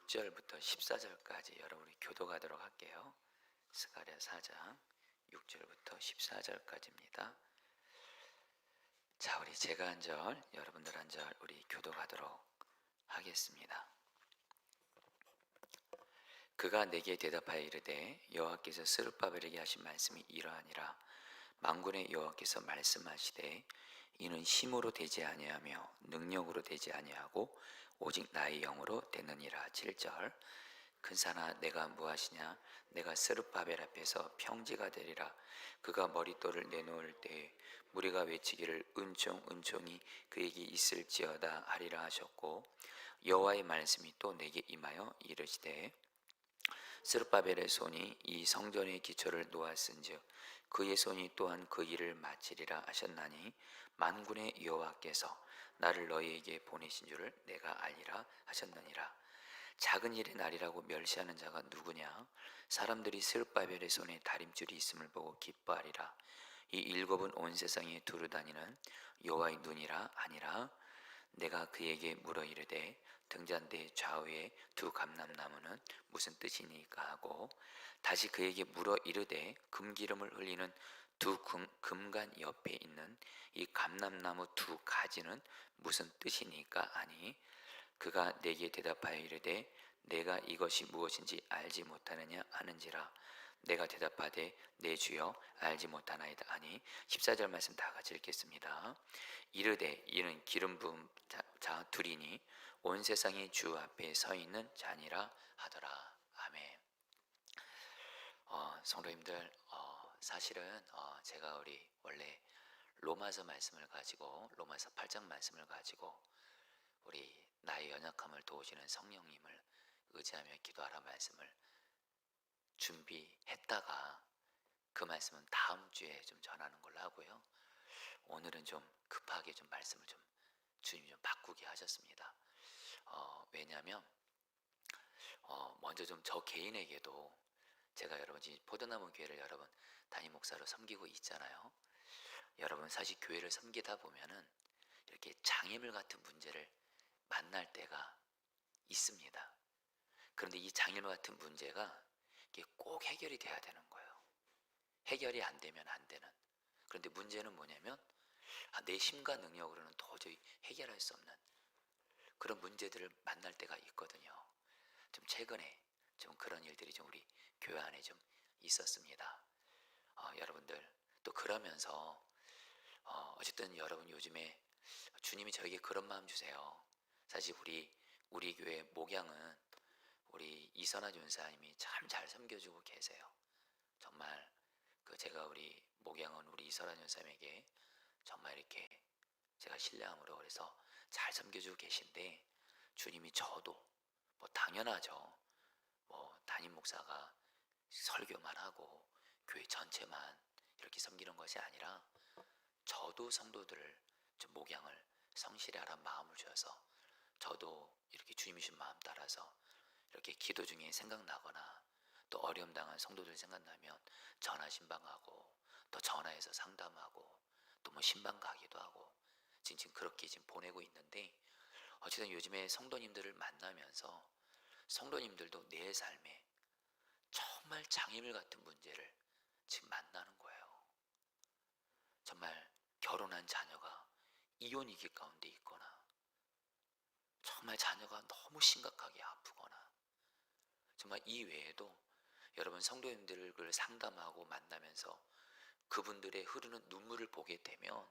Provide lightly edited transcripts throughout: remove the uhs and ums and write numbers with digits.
6절부터 14절까지 여러분이 교도가도록 할게요. 스가랴 4장 6절부터 14절까지입니다. 자, 우리 제가 한 절, 여러분들 한 절 우리 교도가도록 하겠습니다. 그가 내게 대답하여 이르되 여호와께서 스룹바벨에게 하신 말씀이 이러하니라. 만군의 여호와께서 말씀하시되 이는 힘으로 되지 아니하며 능력으로 되지 아니하고 오직 나의 영으로 되느니라. 7절 큰사나 내가 무엇이냐? 내가 스룹바벨 앞에서 평지가 되리라. 그가 머릿돌을 내놓을 때에 무리가 외치기를 은총 은총이 그에게 있을지어다 하리라 하셨고, 여호와의 말씀이 또 내게 임하여 이르시되 스룹바벨의 손이 이 성전의 기초를 놓았은즉 그의 손이 또한 그 일을 마치리라 하셨나니 만군의 여호와께서 나를 너희에게 보내신 줄을 내가 알리라 하셨느니라. 작은 일의 날이라고 멸시하는 자가 누구냐? 사람들이 스룹바벨의 손에 다림줄이 있음을 보고 기뻐하리라. 이 일곱은 온 세상에 두루 다니는 여호와의 눈이라 하니라. 내가 그에게 물어 이르되 등잔대 좌우에 두 감람나무는 무슨 뜻이니까 하고, 다시 그에게 물어 이르되 금기름을 흘리는 두 금간 옆에 있는 이 감람나무 두 가지는 무슨 뜻이니까 하니, 그가 내게 대답하여 이르되 내가 이것이 무엇인지 알지 못하느냐 하는지라. 내가 대답하되 내 주여 알지 못하나이다 하니, 14절 말씀 다 같이 읽겠습니다. 이르되 이는 기름 부은 자 둘이니 온 세상의 주 앞에 서 있는 자니라 하더라. 아멘. 성도님들, 사실은 제가 우리 원래 로마서 말씀을 가지고, 로마서 8장 말씀을 가지고 우리 나의 연약함을 도우시는 성령님을 의지하며 기도하라 말씀을 준비했다가 그 말씀은 다음 주에 좀 전하는 걸로 하고요. 오늘은 좀 급하게 좀 말씀을 좀 주님이 좀 바꾸게 하셨습니다. 왜냐하면 먼저 좀 저 개인에게도, 제가 여러분 지금 포도나무 교회를 여러분 담임 목사로 섬기고 있잖아요. 여러분 사실 교회를 섬기다 보면은 이렇게 장애물 같은 문제를 만날 때가 있습니다. 그런데 이 장애물 같은 문제가 이게 꼭 해결이 돼야 되는 거예요. 해결이 안 되면 안 되는. 그런데 문제는 뭐냐면 내 힘과 능력으로는 도저히 해결할 수 없는 그런 문제들을 만날 때가 있거든요. 좀 최근에 좀 그런 일들이 좀 우리 교회 안에 좀 있었습니다. 여러분들 또 그러면서 어쨌든 여러분 요즘에 주님이 저에게 그런 마음 주세요. 사실 우리 교회 목양은 우리 이선아 전사님이 참 잘 섬겨주고 계세요. 정말 제가 우리 목양은 우리 이선아 전사님에게 정말 이렇게 제가 신뢰함으로 그래서 잘 섬겨주고 계신데, 주님이 저도 뭐 당연하죠. 뭐 담임 목사가 설교만 하고 교회 전체만 이렇게 섬기는 것이 아니라 저도 성도들을 좀 목양을 성실히 하라는 마음을 주셔서 저도 이렇게 주님이 주신 마음 따라서 이렇게 기도 중에 생각나거나 또 어려움 당한 성도들 생각나면 전화 신방하고 또 전화해서 상담하고 또 뭐 신방 가기도 하고 지금 그렇게 지금 보내고 있는데, 어쨌든 요즘에 성도님들을 만나면서 성도님들도 내 삶에 정말 장애물 같은 문제를 지금 만나는 거예요. 정말 결혼한 자녀가 이혼 위기 가운데 있거나, 정말 자녀가 너무 심각하게 아프거나, 정말 이 외에도 여러분 성도님들을 상담하고 만나면서 그분들의 흐르는 눈물을 보게 되면,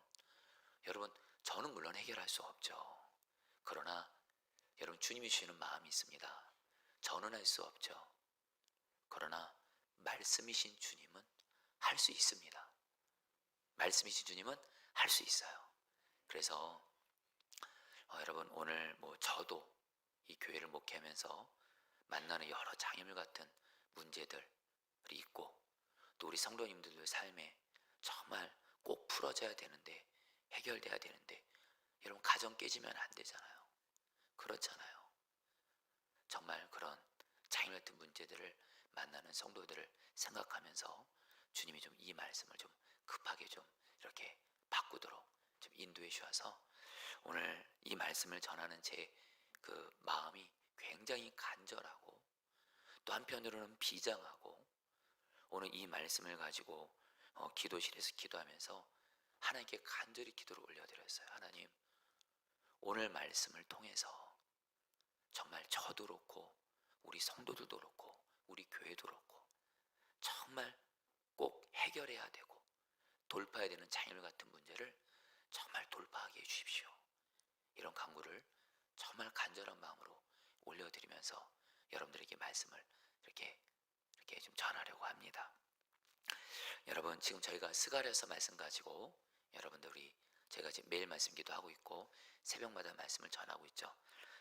여러분 저는 물론 해결할 수 없죠. 그러나 여러분 주님이 주시는 마음이 있습니다. 저는 할 수 없죠. 그러나 말씀이신 주님은 할 수 있습니다. 말씀이신 주님은 할 수 있어요. 그래서 여러분 오늘 뭐 저도 이 교회를 목회하면서 만나는 여러 장애물 같은 문제들이 있고, 또 우리 성도님들의 삶에 정말 꼭 풀어져야 되는데, 해결돼야 되는데, 여러분 가정 깨지면 안 되잖아요. 그렇잖아요. 정말 그런 장애물 같은 문제들을 만나는 성도들을 생각하면서 주님이 좀 이 말씀을 좀 급하게 좀 이렇게 바꾸도록 좀 인도해 주셔서 오늘 이 말씀을 전하는 제 그 마음이 굉장히 간절하고 또 한편으로는 비장하고 오늘 이 말씀을 가지고 기도실에서 기도하면서 하나님께 간절히 기도를 올려드렸어요. 하나님, 오늘 말씀을 통해서 정말 저도 그렇고 우리 성도들도 그렇고 우리 교회도 그렇고 정말 꼭 해결해야 되고 돌파해야 되는 장애물 같은 문제를 정말 돌파하게 해주십시오. 이런 간구를 정말 간절한 마음으로 올려드리면서 여러분들에게 말씀을 이렇게 좀 전하려고 합니다. 여러분, 지금 저희가 스가랴서 말씀 가지고 여러분들이 제가 지금 매일 말씀 기도하고 있고 새벽마다 말씀을 전하고 있죠.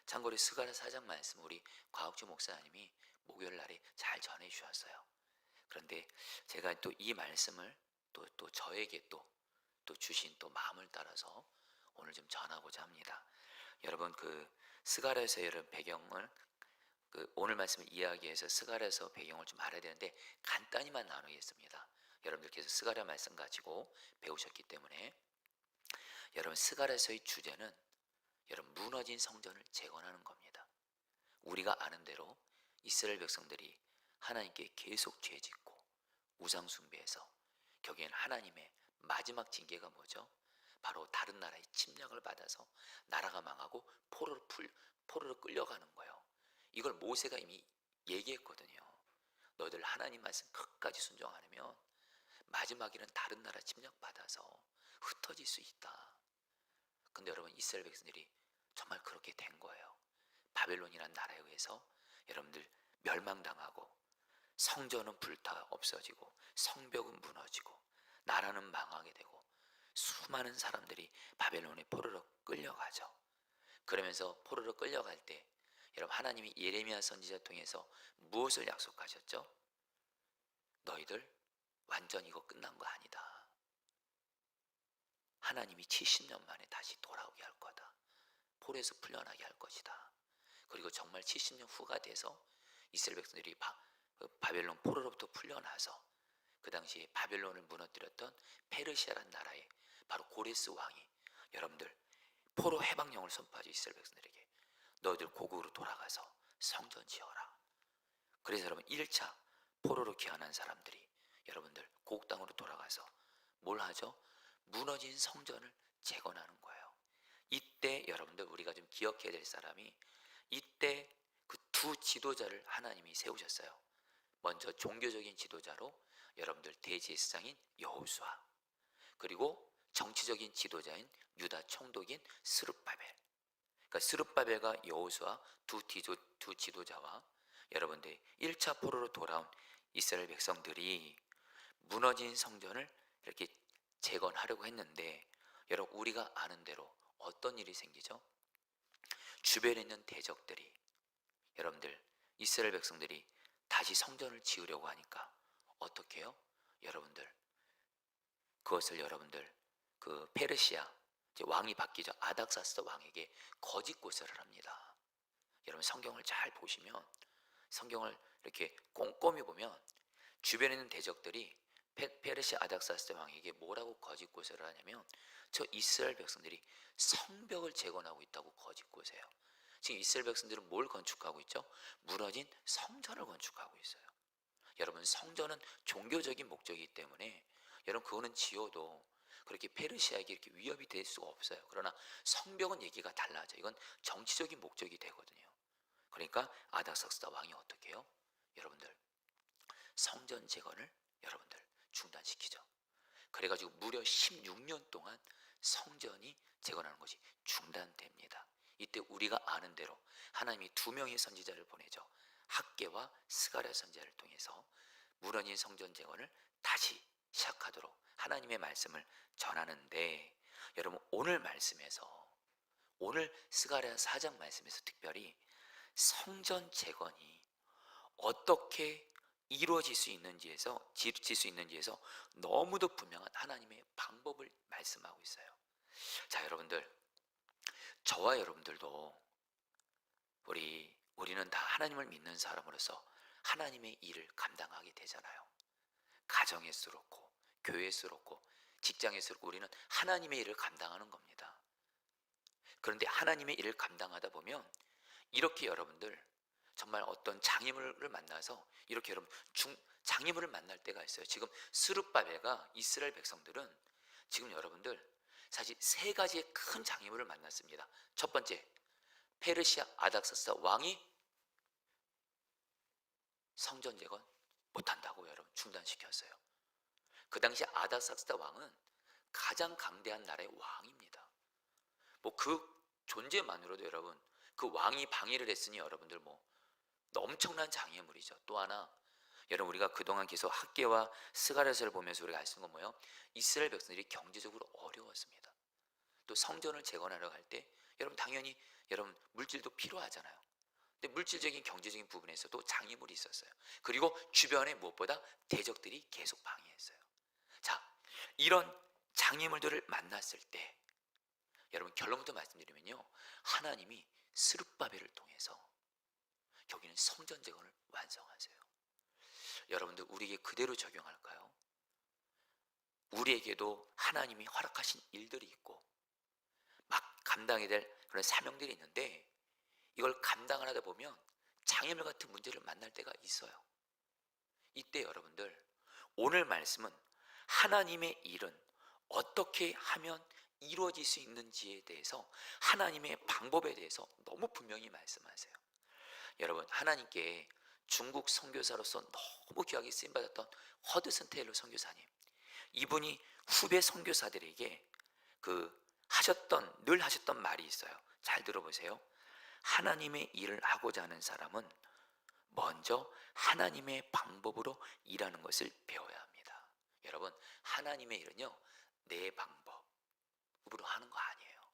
참고로 스가랴 4장 말씀 우리 곽욱주 목사님이 목요일 날에 잘 전해 주셨어요. 그런데 제가 또 이 말씀을 또 저에게 또 주신 또 마음을 따라서 오늘 좀 전하고자 합니다. 여러분, 그 스가랴서 여러분 배경을 오늘 말씀을 이야기해서 스가랴서 배경을 좀 알아야 되는데 간단히만 나누겠습니다. 여러분들께서 스가랴 말씀 가지고 배우셨기 때문에 여러분, 스가랴서의 주제는 여러분 무너진 성전을 재건하는 겁니다. 우리가 아는 대로 이스라엘 백성들이 하나님께 계속 죄짓고 우상 숭배해서 결국엔 하나님의 마지막 징계가 뭐죠? 바로 다른 나라의 침략을 받아서 나라가 망하고 포로로 끌려가는 거예요. 이걸 모세가 이미 얘기했거든요. 너희들 하나님 말씀 끝까지 순종 안 하면 마지막에는 다른 나라 침략 받아서 흩어질 수 있다. 근데 여러분, 이스라엘 백성들이 정말 그렇게 된 거예요. 바벨론이라는 나라에 의해서 여러분들 멸망당하고 성전은 불타 없어지고 성벽은 무너지고 나라는 망하게 되고 수많은 사람들이 바벨론의 포로로 끌려가죠. 그러면서 포로로 끌려갈 때 여러분, 하나님이 예레미야 선지자 통해서 무엇을 약속하셨죠? 너희들 완전 이거 끝난 거 아니다. 하나님이 70년 만에 다시 돌아오게 할 거다. 포로에서 풀려나게 할 것이다. 그리고 정말 70년 후가 돼서 이스라엘 백성들이 바벨론 포로로부터 풀려나서 그 당시에 바벨론을 무너뜨렸던 페르시아라는 나라의 바로 고레스 왕이 여러분들 포로 해방령을 선포하죠. 이스라엘 백성들에게 너희들 고국으로 돌아가서 성전 지어라. 그래서 여러분 1차 포로로 귀환한 사람들이 여러분들 고국 땅으로 돌아가서 뭘 하죠? 무너진 성전을 재건하는 거예요. 이때 여러분들 우리가 좀 기억해야 될 사람이 이때 그 두 지도자를 하나님이 세우셨어요. 먼저 종교적인 지도자로 여러분들 대제사장인 여호수아, 그리고 정치적인 지도자인 유다 총독인 스룹바벨. 그러니까 스룹바벨과 여호수아 두 지도자와 여러분들 1차 포로로 돌아온 이스라엘 백성들이 무너진 성전을 이렇게 재건하려고 했는데 여러분, 우리가 아는 대로 어떤 일이 생기죠? 주변에 있는 대적들이 여러분들 이스라엘 백성들이 다시 성전을 지으려고 하니까 어떻게 해요? 여러분들 그것을 여러분들 그 페르시아 왕이 바뀌죠. 아닥사스다 왕에게 거짓 고사를 합니다. 여러분 성경을 잘 보시면 성경을 이렇게 꼼꼼히 보면 주변에 있는 대적들이 페르시아 아닥사스다 왕에게 뭐라고 거짓 고사를 하냐면 저 이스라엘 백성들이 성벽을 재건하고 있다고 거짓 고사해요. 지금 이스라엘 백성들은 뭘 건축하고 있죠? 무너진 성전을 건축하고 있어요. 여러분, 성전은 종교적인 목적이기 때문에 여러분 그거는 지어도 그렇게 페르시아에게 이렇게 위협이 될 수가 없어요. 그러나 성벽은 얘기가 달라져. 이건 정치적인 목적이 되거든요. 그러니까 아닥사스다 왕이 어떻게 해요? 여러분들 성전 재건을 여러분들 중단시키죠. 그래가지고 무려 16년 동안 성전이 재건하는 것이 중단됩니다. 이때 우리가 아는 대로 하나님이 두 명의 선지자를 보내죠. 학개와 스가랴 선지자를 통해서 무너진 성전 재건을 다시 시작하도록 하나님의 말씀을 전하는데 여러분 오늘 말씀에서 오늘 스가랴 4장 말씀에서 특별히 성전 재건이 어떻게 이루어질 수 있는지에서 너무도 분명한 하나님의 방법을 말씀하고 있어요. 자, 여러분들 저와 여러분들도 우리는 다 하나님을 믿는 사람으로서 하나님의 일을 감당하게 되잖아요. 가정에서 그렇고 교회에서 그렇고 직장에서 그렇고 우리는 하나님의 일을 감당하는 겁니다. 그런데 하나님의 일을 감당하다 보면 이렇게 여러분들 정말 어떤 장애물을 만나서 이렇게 여러분 장애물을 만날 때가 있어요. 지금 스룹바벨과 이스라엘 백성들은 지금 여러분들 사실 세 가지의 큰 장애물을 만났습니다. 첫 번째, 페르시아 아닥사스 왕이 성전 재건 못한다고 여러분 중단시켰어요. 그 당시 아닥사스다 왕은 가장 강대한 나라의 왕입니다. 뭐 그 존재만으로도 여러분 그 왕이 방해를 했으니 여러분들 뭐 엄청난 장애물이죠. 또 하나 여러분 우리가 그동안 계속 학계와 스가랴서를 보면서 우리가 알 수 있는 건 뭐예요? 이스라엘 백성들이 경제적으로 어려웠습니다. 또 성전을 재건하러 갈 때 여러분 당연히 여러분 물질도 필요하잖아요. 근데 물질적인 경제적인 부분에서도 장애물이 있었어요. 그리고 주변에 무엇보다 대적들이 계속 방해했어요. 자, 이런 장애물들을 만났을 때 여러분 결론부터 말씀드리면요, 하나님이 스룹바벨을 통해서 여기는 성전 재건을 완성하세요. 여러분들 우리에게 그대로 적용할까요? 우리에게도 하나님이 허락하신 일들이 있고 막 감당해야 될 그런 사명들이 있는데 이걸 감당을 하다 보면 장애물 같은 문제를 만날 때가 있어요. 이때 여러분들 오늘 말씀은 하나님의 일은 어떻게 하면 이루어질 수 있는지에 대해서 하나님의 방법에 대해서 너무 분명히 말씀하세요. 여러분 하나님께 중국 선교사로서 너무 귀하게 쓰임받았던 허드슨 테일러 선교사님, 이분이 후배 선교사들에게 늘 하셨던 말이 있어요. 잘 들어보세요. 하나님의 일을 하고자 하는 사람은 먼저 하나님의 방법으로 일하는 것을 배워야 합니다. 여러분 하나님의 일은요 내 방법으로 하는 거 아니에요.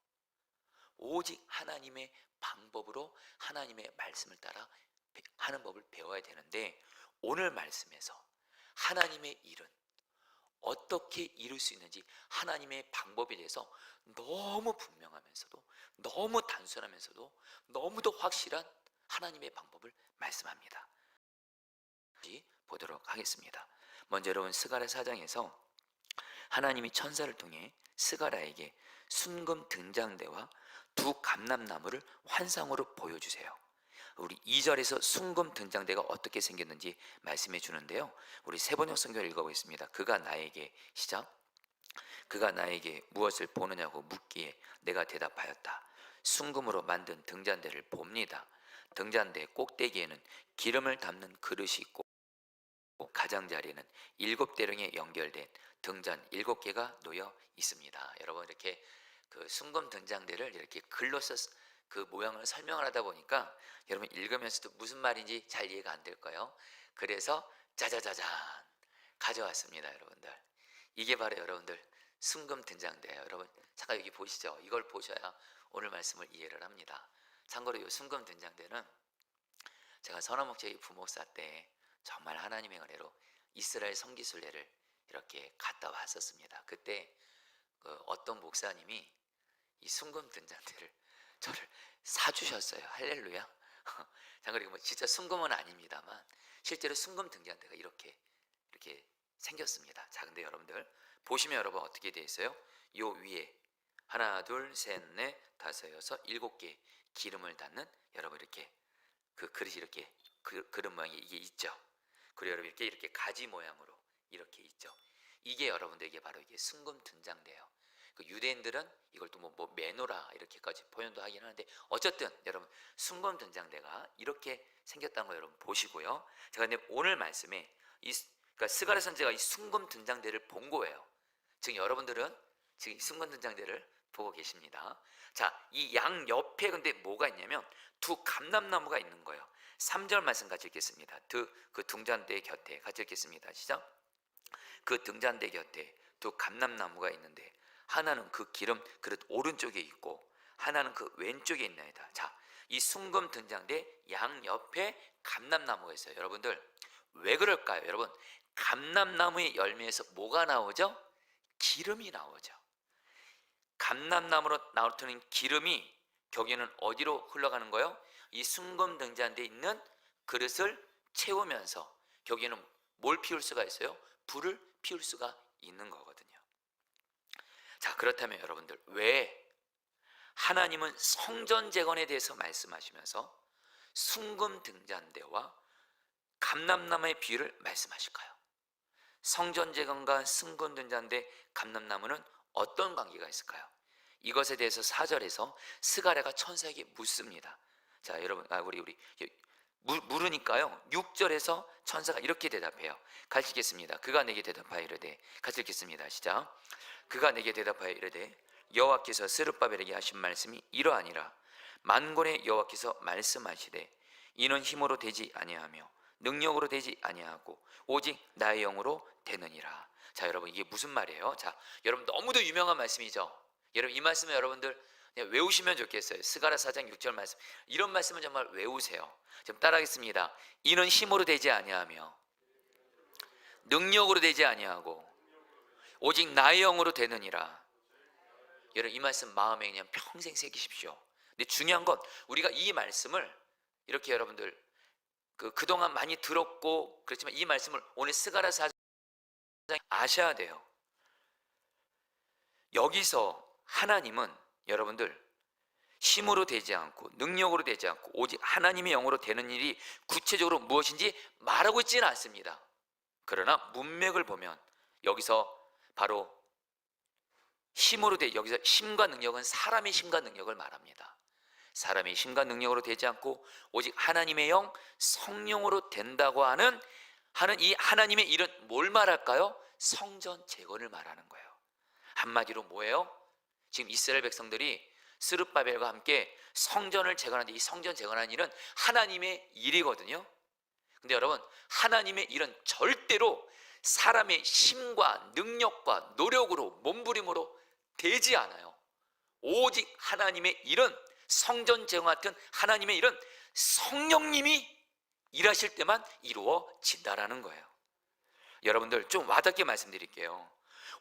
오직 하나님의 방법으로 하나님의 말씀을 따라 하는 법을 배워야 되는데 오늘 말씀에서 하나님의 일은 어떻게 이룰 수 있는지 하나님의 방법에 대해서 너무 분명하면서도 너무 단순하면서도 너무도 확실한 하나님의 방법을 말씀합니다. 보도록 하겠습니다. 먼저 여러분 스가랴 4장에서 하나님이 천사를 통해 스가랴에게 순금 등장대와 두 감람나무를 환상으로 보여주세요. 우리 2절에서 순금 등장대가 어떻게 생겼는지 말씀해 주는데요, 우리 세번역 성경을 읽어보겠습니다. 그가 나에게 무엇을 보느냐고 묻기에 내가 대답하였다. 순금으로 만든 등잔대를 봅니다. 등잔대 꼭대기에는 기름을 담는 그릇이 있고 가장자리에는 7대령에 연결된 등잔 7개가 놓여 있습니다. 여러분 이렇게 그 순금 등잔대를 이렇게 글로 써서 그 모양을 설명을 하다 보니까 여러분 읽으면서도 무슨 말인지 잘 이해가 안 될까요? 그래서 짜자자잔 가져왔습니다. 여러분들 이게 바로 여러분들 순금 등잔대예요. 여러분 잠깐 여기 보시죠. 이걸 보셔야 오늘 말씀을 이해를 합니다. 참고로 이 순금 등잔대는 제가 선화목적이 부목사 때 정말 하나님의 은혜로 이스라엘 성기순례를 이렇게 갔다 왔었습니다. 그때 어떤 목사님이 이 순금 등잔대를 저를 사주셨어요. 할렐루야. 자, 그리고 뭐 진짜 순금은 아닙니다만 실제로 순금 등잔대가 이렇게 생겼습니다. 자, 근데 여러분들 보시면 여러분 어떻게 되어 있어요? 요 위에 하나, 둘, 셋, 넷, 다섯, 여섯, 7개 기름을 담는 여러분 이렇게 그 그릇이 이렇게 그릇 모양이 이게 있죠. 그리고 여러분 이렇게 가지 모양으로 이렇게 있죠. 이게 여러분들에게 바로 이게 순금 등잔대예요. 그 유대인들은 이걸 또 뭐 메노라 이렇게까지 표현도 하긴 하는데 어쨌든 여러분 순금 등잔대가 이렇게 생겼다는 거 여러분 보시고요. 제가 근데 오늘 말씀에 그러니까 스가랴 선지자가 이 순금 등잔대를 본 거예요. 지금 여러분들은 지금 순금 등잔대를 보고 계십니다. 자, 이 양 옆에 근데 뭐가 있냐면 두 감람나무가 있는 거예요. 3절 말씀 같이 읽겠습니다. 그 등잔대 곁에 같이 읽겠습니다. 시작. 그 등잔대 곁에 두 감람나무가 있는데 하나는 그 기름 그릇 오른쪽에 있고 하나는 그 왼쪽에 있나이다. 자, 이 순금 등잔대 양 옆에 감람나무가 있어요. 여러분들 왜 그럴까요? 여러분 감람나무의 열매에서 뭐가 나오죠? 기름이 나오죠. 감람나무로 나오는 기름이 거기는 어디로 흘러가는 거예요? 이 순금 등잔대에 있는 그릇을 채우면서 거기는 뭘 피울 수가 있어요? 불을 피울 수가 있는 거거든요. 자, 그렇다면 여러분들 왜 하나님은 성전 재건에 대해서 말씀하시면서 순금 등잔대와 감람나무의 비유를 말씀하실까요? 성전재건과 순금 등잔대, 감람나무는 어떤 관계가 있을까요? 이것에 대해서 4절에서 스가랴가 천사에게 묻습니다. 자, 여러분, 우리 물으니까요 6절에서 천사가 이렇게 대답해요. 같이 읽겠습니다. 그가 내게 대답하여 이르되, 같이 읽겠습니다. 시작. 그가 내게 대답하여 이르되, 여호와께서 스룹바벨에게 하신 말씀이 이러하니라. 만군의 여호와께서 말씀하시되, 이는 힘으로 되지 아니하며 능력으로 되지 아니하고 오직 나의 영으로 되느니라. 자, 여러분, 이게 무슨 말이에요? 자, 여러분, 너무도 유명한 말씀이죠. 여러분, 이 말씀을 여러분들 그냥 외우시면 좋겠어요. 스가랴 4장 6절 말씀, 이런 말씀은 정말 외우세요. 좀 따라하겠습니다. 이는 힘으로 되지 아니하며 능력으로 되지 아니하고 오직 나의 영으로 되느니라. 여러분, 이 말씀 마음에 그냥 평생 새기십시오. 근데 중요한 건 우리가 이 말씀을 이렇게 여러분들 그동안 많이 들었고 그렇지만 이 말씀을 오늘 스가랴 4장 아셔야 돼요. 여기서 하나님은 여러분들 힘으로 되지 않고 능력으로 되지 않고 오직 하나님의 영으로 되는 일이 구체적으로 무엇인지 말하고 있지는 않습니다. 그러나 문맥을 보면 여기서 바로 여기서 힘과 능력은 사람의 힘과 능력을 말합니다. 사람의 힘과 능력으로 되지 않고 오직 하나님의 영, 성령으로 된다고 하는 이 하나님의 일은 뭘 말할까요? 성전 재건을 말하는 거예요. 한마디로 뭐예요? 지금 이스라엘 백성들이 스룹바벨과 함께 성전을 재건하는데, 이 성전 재건하는 일은 하나님의 일이거든요. 근데 여러분, 하나님의 일은 절대로 사람의 힘과 능력과 노력으로, 몸부림으로 되지 않아요. 오직 하나님의 일은, 성전 재건 같은 하나님의 일은 성령님이 일하실 때만 이루어진다라는 거예요. 여러분들, 좀 와닿게 말씀드릴게요.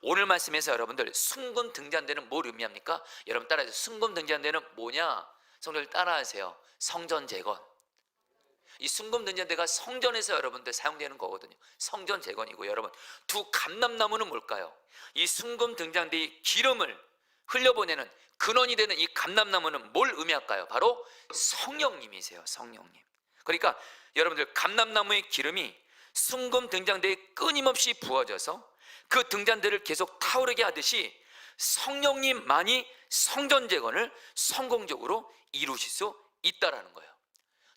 오늘 말씀에서 여러분들 순금 등잔대는 뭘 의미합니까? 여러분 따라하세요. 순금 등잔대는 뭐냐? 성도들 따라하세요. 성전 재건. 이 순금 등잔대가 성전에서 여러분들 사용되는 거거든요. 성전 재건이고, 여러분 두 감람나무는 뭘까요? 이 순금 등잔대의 기름을 흘려보내는 근원이 되는 이 감람나무는 뭘 의미할까요? 바로 성령님이세요. 성령님. 그러니까 여러분들, 감람나무의 기름이 순금 등잔대에 끊임없이 부어져서 그 등잔대를 계속 타오르게 하듯이 성령님만이 성전 재건을 성공적으로 이루실 수 있다라는 거예요.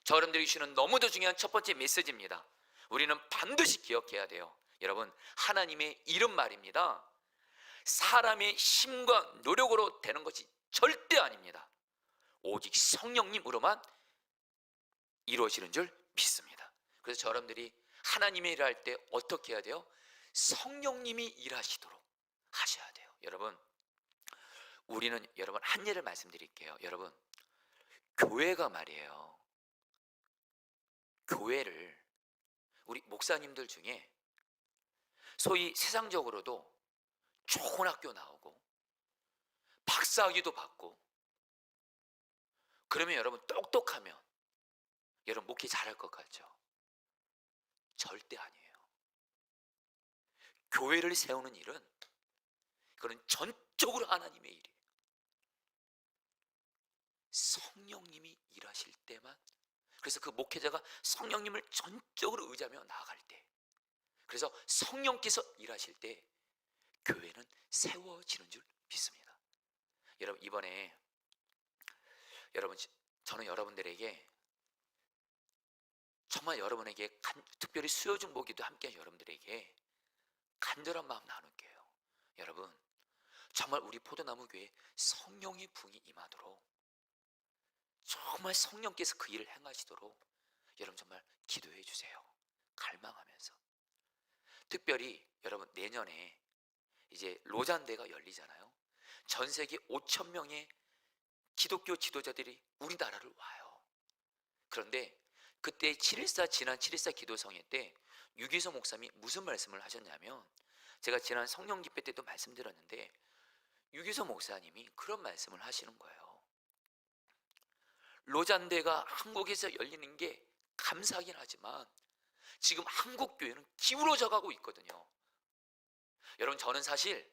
저 여러분들이 주시는 너무도 중요한 첫 번째 메시지입니다. 우리는 반드시 기억해야 돼요. 여러분, 하나님의 이름 말입니다. 사람의 힘과 노력으로 되는 것이 절대 아닙니다. 오직 성령님으로만 이루어지는 줄 믿습니다. 그래서 저 여러분들이 하나님의 일을 할 때 어떻게 해야 돼요? 성령님이 일하시도록 하셔야 돼요. 여러분, 우리는, 여러분, 한 예를 말씀드릴게요. 여러분, 교회가 말이에요, 교회를 우리 목사님들 중에 소위 세상적으로도 좋은 학교 나오고 박사학위도 받고 그러면 여러분 똑똑하면 여러분 목회 잘할 것 같죠? 절대 아니에요. 교회를 세우는 일은, 그건 전적으로 하나님의 일이에요. 성령님이 일하실 때만. 그래서 그 목회자가 성령님을 전적으로 의지하며 나아갈 때, 그래서 성령께서 일하실 때 교회는 세워지는 줄 믿습니다. 여러분, 이번에 저는 여러분들에게 정말 여러분에게 특별히 수요중보기도 함께 여러분들에게 간절한 마음 나눌게요. 여러분, 정말 우리 포도나무 교회에 성령의 부흥이 임하도록, 정말 성령께서 그 일을 행하시도록 여러분 정말 기도해 주세요. 갈망하면서. 특별히 여러분, 내년에 이제 로잔대가 열리잖아요. 전 세계 5천 명의 기독교 지도자들이 우리나라를 와요. 그런데 그때 지난 7.14 기도성회 때 유기소 목사님이 무슨 말씀을 하셨냐면, 제가 지난 성령 집회 때도 말씀드렸는데 유기소 목사님이 그런 말씀을 하시는 거예요. 로잔대가 한국에서 열리는 게 감사하긴 하지만 지금 한국 교회는 기울어져 가고 있거든요. 여러분, 저는 사실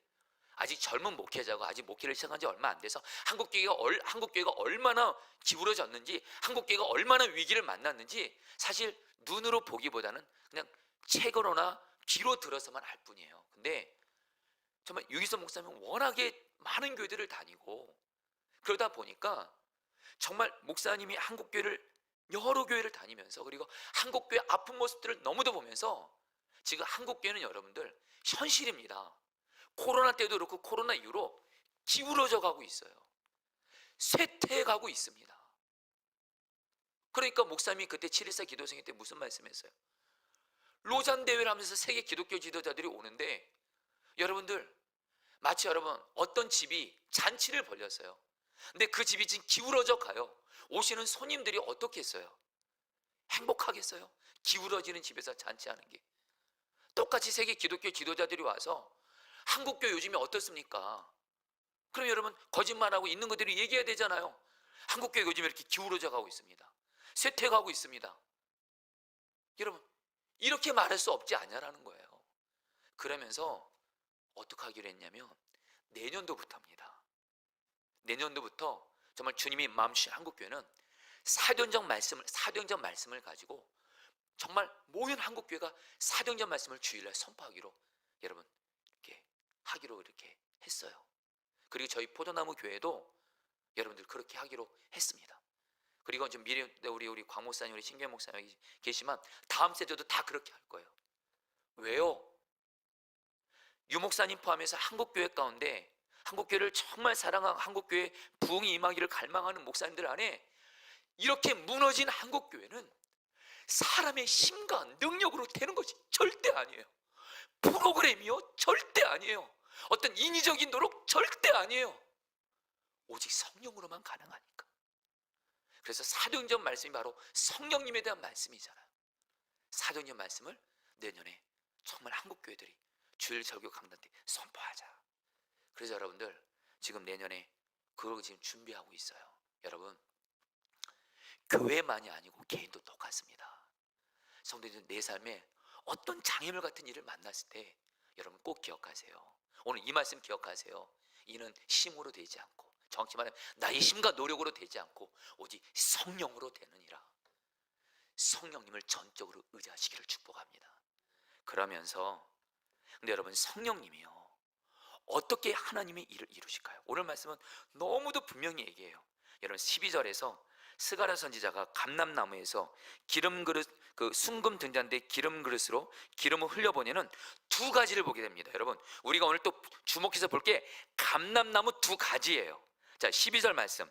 아직 젊은 목회자고 아직 목회를 시작한 지 얼마 안 돼서 한국교회가 얼마나 기울어졌는지, 한국교회가 얼마나 위기를 만났는지 사실 눈으로 보기보다는 그냥 책으로나 귀로 들어서만 알 뿐이에요. 근데 정말 유기성 목사님은 워낙에 많은 교회들을 다니고 그러다 보니까 정말 목사님이 한국교회를 여러 교회를 다니면서 그리고 한국교회 아픈 모습들을 너무도 보면서 지금 한국교회는 여러분들 현실입니다. 코로나 때도 그렇고 코로나 이후로 기울어져 가고 있어요. 쇠퇴해 가고 있습니다. 그러니까 목사님이 그때 7.14 기도생회 때 무슨 말씀했어요? 로잔 대회를 하면서 세계 기독교 지도자들이 오는데 여러분들 마치 여러분 어떤 집이 잔치를 벌렸어요. 근데 그 집이 지금 기울어져 가요. 오시는 손님들이 어떻게 했어요? 행복하겠어요? 기울어지는 집에서 잔치하는 게. 똑같이 세계 기독교 지도자들이 와서 한국교 요즘에 어떻습니까? 그럼 여러분 거짓말하고 있는 것들이 얘기해야 되잖아요. 한국교회 요즘에 이렇게 기울어져 가고 있습니다. 쇠퇴가고 있습니다. 여러분 이렇게 말할 수 없지 않냐라는 거예요. 그러면서 어떻게 하기로 했냐면 내년도부터입니다. 내년도부터 정말 주님이 마음 주신 한국교회는 사도행전 말씀을 가지고 정말 모든 한국교회가 사도행전 말씀을 주일날 선포하기로 여러분 이렇게 하기로 이렇게 했어요. 그리고 저희 포도나무 교회도 여러분들 그렇게 하기로 했습니다. 그리고 좀 미래 우리 광 목사님, 우리 신경 목사님 여기 계시지만 다음 세대도 다 그렇게 할 거예요. 왜요? 유 목사님 포함해서 한국교회 가운데 한국교회를 정말 사랑하고 한국교회 부흥이 임하기를 갈망하는 목사님들 안에 이렇게 무너진 한국교회는 사람의 힘과 능력으로 되는 것이 절대 아니에요. 프로그램이요? 절대 아니에요. 어떤 인위적인 노력? 절대 아니에요. 오직 성령으로만 가능하니까. 그래서 사도행전 말씀이 바로 성령님에 대한 말씀이잖아요. 사도행전 말씀을 내년에 정말 한국교회들이 주일 설교 강단 때 선포하자. 그래서 여러분들 지금 내년에 그걸 지금 준비하고 있어요. 여러분 교회만이 아니고 개인도 똑같습니다. 성도님들 내 삶에 어떤 장애물 같은 일을 만났을 때 여러분 꼭 기억하세요. 오늘 이 말씀 기억하세요. 이는 힘으로 되지 않고 정확히 말하면 나의 힘과 노력으로 되지 않고 오직 성령으로 되느니라. 성령님을 전적으로 의지하시기를 축복합니다. 그러면서 근데 여러분 성령님이요 어떻게 하나님의 일을 이루실까요? 오늘 말씀은 너무도 분명히 얘기해요. 여러분 12절에서 스가랴 선지자가 감람나무에서 기름 그릇 그 순금 등잔대 기름 그릇으로 기름을 흘려보내는 두 가지를 보게 됩니다. 여러분 우리가 오늘 또 주목해서 볼 게 감람나무 두 가지예요. 자 12절 말씀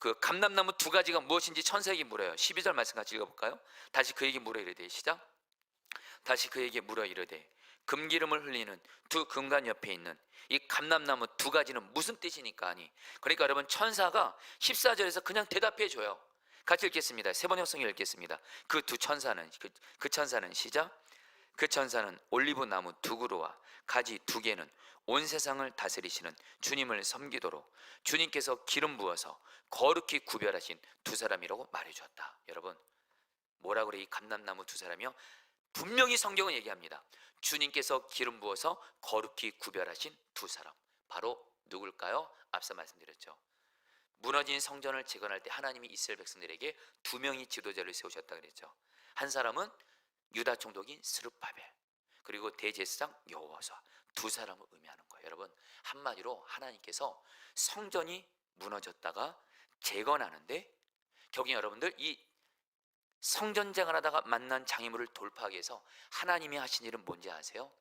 그 감람나무 두 가지가 무엇인지 천사에게 물어요. 12절 말씀 같이 읽어볼까요? 다시 그에게 물어 이르되 시작. 다시 그에게 물어 이르되 금기름을 흘리는 두 금관 옆에 있는 이 감람나무 두 가지는 무슨 뜻이니까 하니. 그러니까 여러분 천사가 14절에서 그냥 대답해 줘요. 같이 읽겠습니다. 세 번 형성을 읽겠습니다. 그 두 천사는 그 천사는 시작. 그 천사는 올리브 나무 두 그루와 가지 두 개는 온 세상을 다스리시는 주님을 섬기도록 주님께서 기름 부어서 거룩히 구별하신 두 사람이라고 말해주었다. 여러분 뭐라 그래? 이 감람나무 두 사람이요 분명히 성경은 얘기합니다. 주님께서 기름 부어서 거룩히 구별하신 두 사람 바로 누굴까요? 앞서 말씀드렸죠. 무너진 성전을 재건할 때 하나님이 이스라엘 백성들에게 두 명의 지도자를 세우셨다 그랬죠. 한 사람은 유다 총독인 스룹바벨 그리고 대제사장 여호수아 두 사람을 의미하는 거예요. 여러분 한마디로 하나님께서 성전이 무너졌다가 재건하는데 결국 여러분들 이 성전쟁을 하다가 만난 장애물을 돌파하기 위해서 하나님이 하신 일은 뭔지 아세요?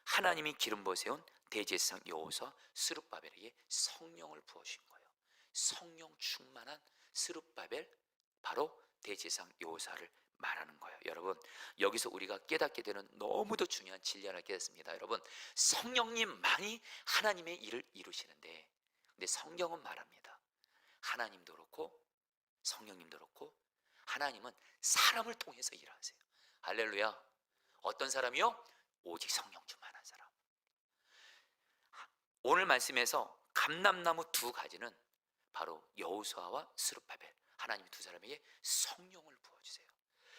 하나님이 기름 부어 세운 대제사장 여호수아 스룹바벨에게 성령을 부어주신 거예요. 성령 충만한 스룹바벨 바로 대제사장 여호수아를 말하는 거예요. 여러분 여기서 우리가 깨닫게 되는 너무도 중요한 진리 하나를 깨닫습니다. 여러분 성령님만이 하나님의 일을 이루시는데 근데 성경은 말합니다. 하나님도 그렇고 성령님도 그렇고 하나님은 사람을 통해서 일하세요. 할렐루야. 어떤 사람이요? 오직 성령 충만한 사람. 오늘 말씀에서 감람나무 두 가지는 바로 여호수아와 스룹바벨 하나님이 두 사람에게 성령을 부어주세요.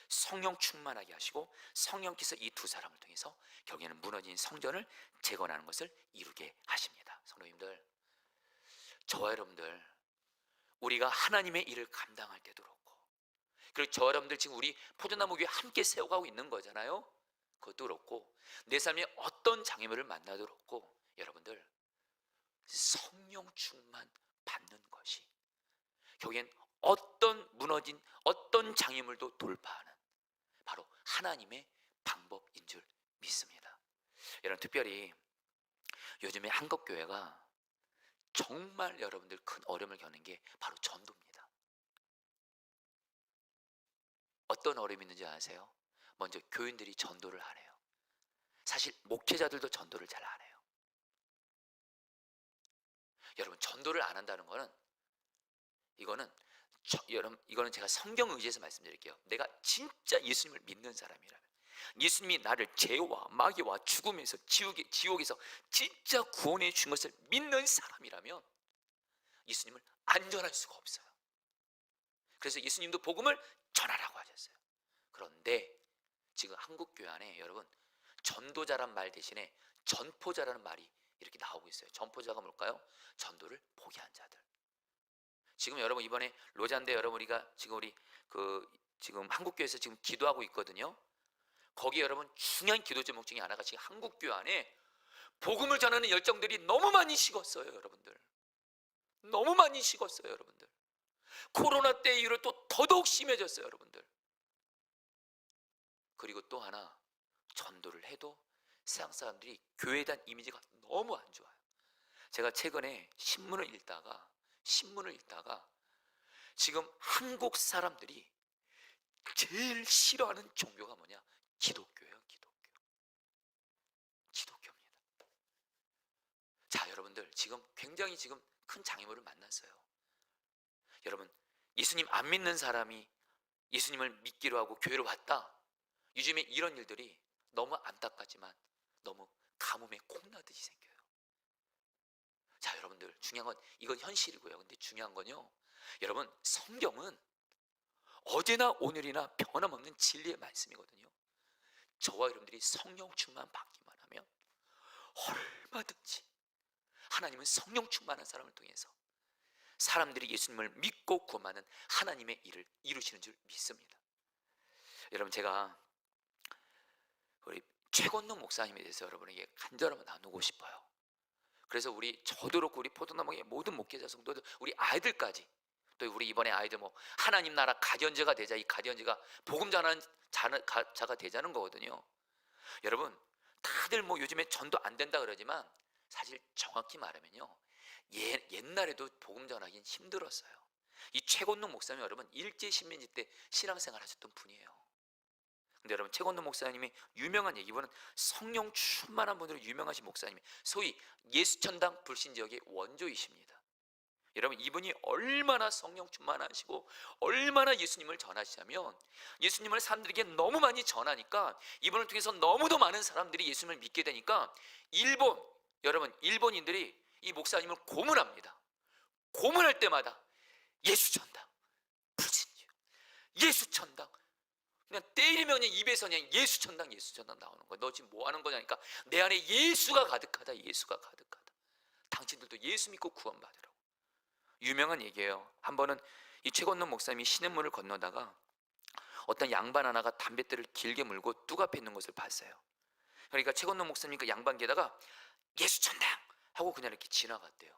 성령 충만하게 하시고 성령께서 이 두 사람을 통해서 결국에는 무너진 성전을 재건하는 것을 이루게 하십니다. 성도님들, 저와 여러분들, 우리가 하나님의 일을 감당할 때도 그렇고, 그리고 저와 여러분들 지금 우리 포도나무 교회 함께 세워가고 있는 거잖아요. 그것도 그렇고, 내 삶에 어떤 장애물을 만나도 그렇고, 여러분들 성령 충만 받는 것이 결국엔 어떤 무너진 어떤 장애물도 돌파하는 바로 하나님의 방법인 줄 믿습니다. 여러분, 특별히 요즘에 한국교회가 정말 여러분들 큰 어려움을 겪는 게 바로 전도입니다. 어떤 어려움이 있는지 아세요? 먼저 교인들이 전도를 안 해요. 사실 목회자들도 전도를 잘 안 해요. 여러분, 전도를 안 한다는 거는 이거는 제가 성경 의지에서 말씀드릴게요. 내가 진짜 예수님을 믿는 사람이라면, 예수님이 나를 죄와 마귀와 죽음에서 지옥에서 진짜 구원해 준 것을 믿는 사람이라면 예수님을 안 전할 수가 없어요. 그래서 예수님도 복음을 전하라고 하셨어요. 그런데 지금 한국 교회 안에 여러분, 전도자란 말 대신에 전포자라는 말이 이렇게 나오고 있어요. 전포자가 뭘까요? 전도를 포기한 자들. 지금 여러분, 이번에 로잔대 여러분, 우리가 지금 한국교회에서 지금 기도하고 있거든요. 거기 여러분 중요한 기도 제목 중에 하나가 지금 한국교회 안에 복음을 전하는 열정들이 너무 많이 식었어요. 여러분들 너무 많이 식었어요. 여러분들 코로나 때 이후로 또 더더욱 심해졌어요. 여러분들. 그리고 또 하나, 전도를 해도 세상 사람들이 교회에 대한 이미지가 너무 안 좋아요. 제가 최근에 신문을 읽다가 지금 한국 사람들이 제일 싫어하는 종교가 뭐냐? 기독교예요. 기독교입니다. 자, 여러분들 지금 굉장히 지금 큰 장애물을 만났어요. 여러분, 예수님 안 믿는 사람이 예수님을 믿기로 하고 교회로 왔다. 요즘에 이런 일들이 너무 안타깝지만 너무 가뭄에 콩나듯이 생겨요. 자, 여러분들 중요한 건 이건 현실이고요. 근데 중요한 건요, 여러분 성경은 어제나 오늘이나 변함없는 진리의 말씀이거든요. 저와 여러분들이 성령 충만 받기만 하면 얼마든지 하나님은 성령 충만한 사람을 통해서 사람들이 예수님을 믿고 구원하는 하나님의 일을 이루시는 줄 믿습니다. 여러분, 제가 우리 최건동 목사님에 대해서 여러분에게 간절히 나누고 싶어요. 그래서 저도 그렇고 우리 포도나무의 모든 목회자 성도들, 우리 아이들까지, 또 우리 이번에 아이들 하나님 나라 가디언즈가 되자, 이 가디언즈가 복음 전하는 자가 되자는 거거든요. 여러분, 다들 요즘에 전도 안 된다 그러지만 사실 정확히 말하면요, 옛날에도 복음 전하기는 힘들었어요. 이 최건동 목사님, 여러분 일제 신민지 때 신앙생활 하셨던 분이에요. 근데 여러분, 최건동 목사님이 유명한 이분은 성령 충만한 분으로 유명하신 목사님이 소위 예수천당 불신지역의 원조이십니다. 여러분, 이분이 얼마나 성령 충만하시고 얼마나 예수님을 전하시냐면, 예수님을 사람들에게 너무 많이 전하니까 이분을 통해서 너무도 많은 사람들이 예수님을 믿게 되니까 일본인들이 이 목사님을 고문합니다. 고문할 때마다 예수천당 불신지역, 예수천당, 그냥 때리면 입에서 그냥 예수천당 나오는 거야. 너 지금 뭐 하는 거냐니까, 내 안에 예수가 가득하다. 예수가 가득하다. 당신들도 예수 믿고 구원받으라고. 유명한 얘기예요. 한 번은 이 최건동 목사님이 시냇물을 건너다가 어떤 양반 하나가 담뱃대를 길게 물고 뚝 앞에 있는 것을 봤어요. 그러니까 최건동 목사님 그 양반께다가 예수천당 하고 그냥 이렇게 지나갔대요.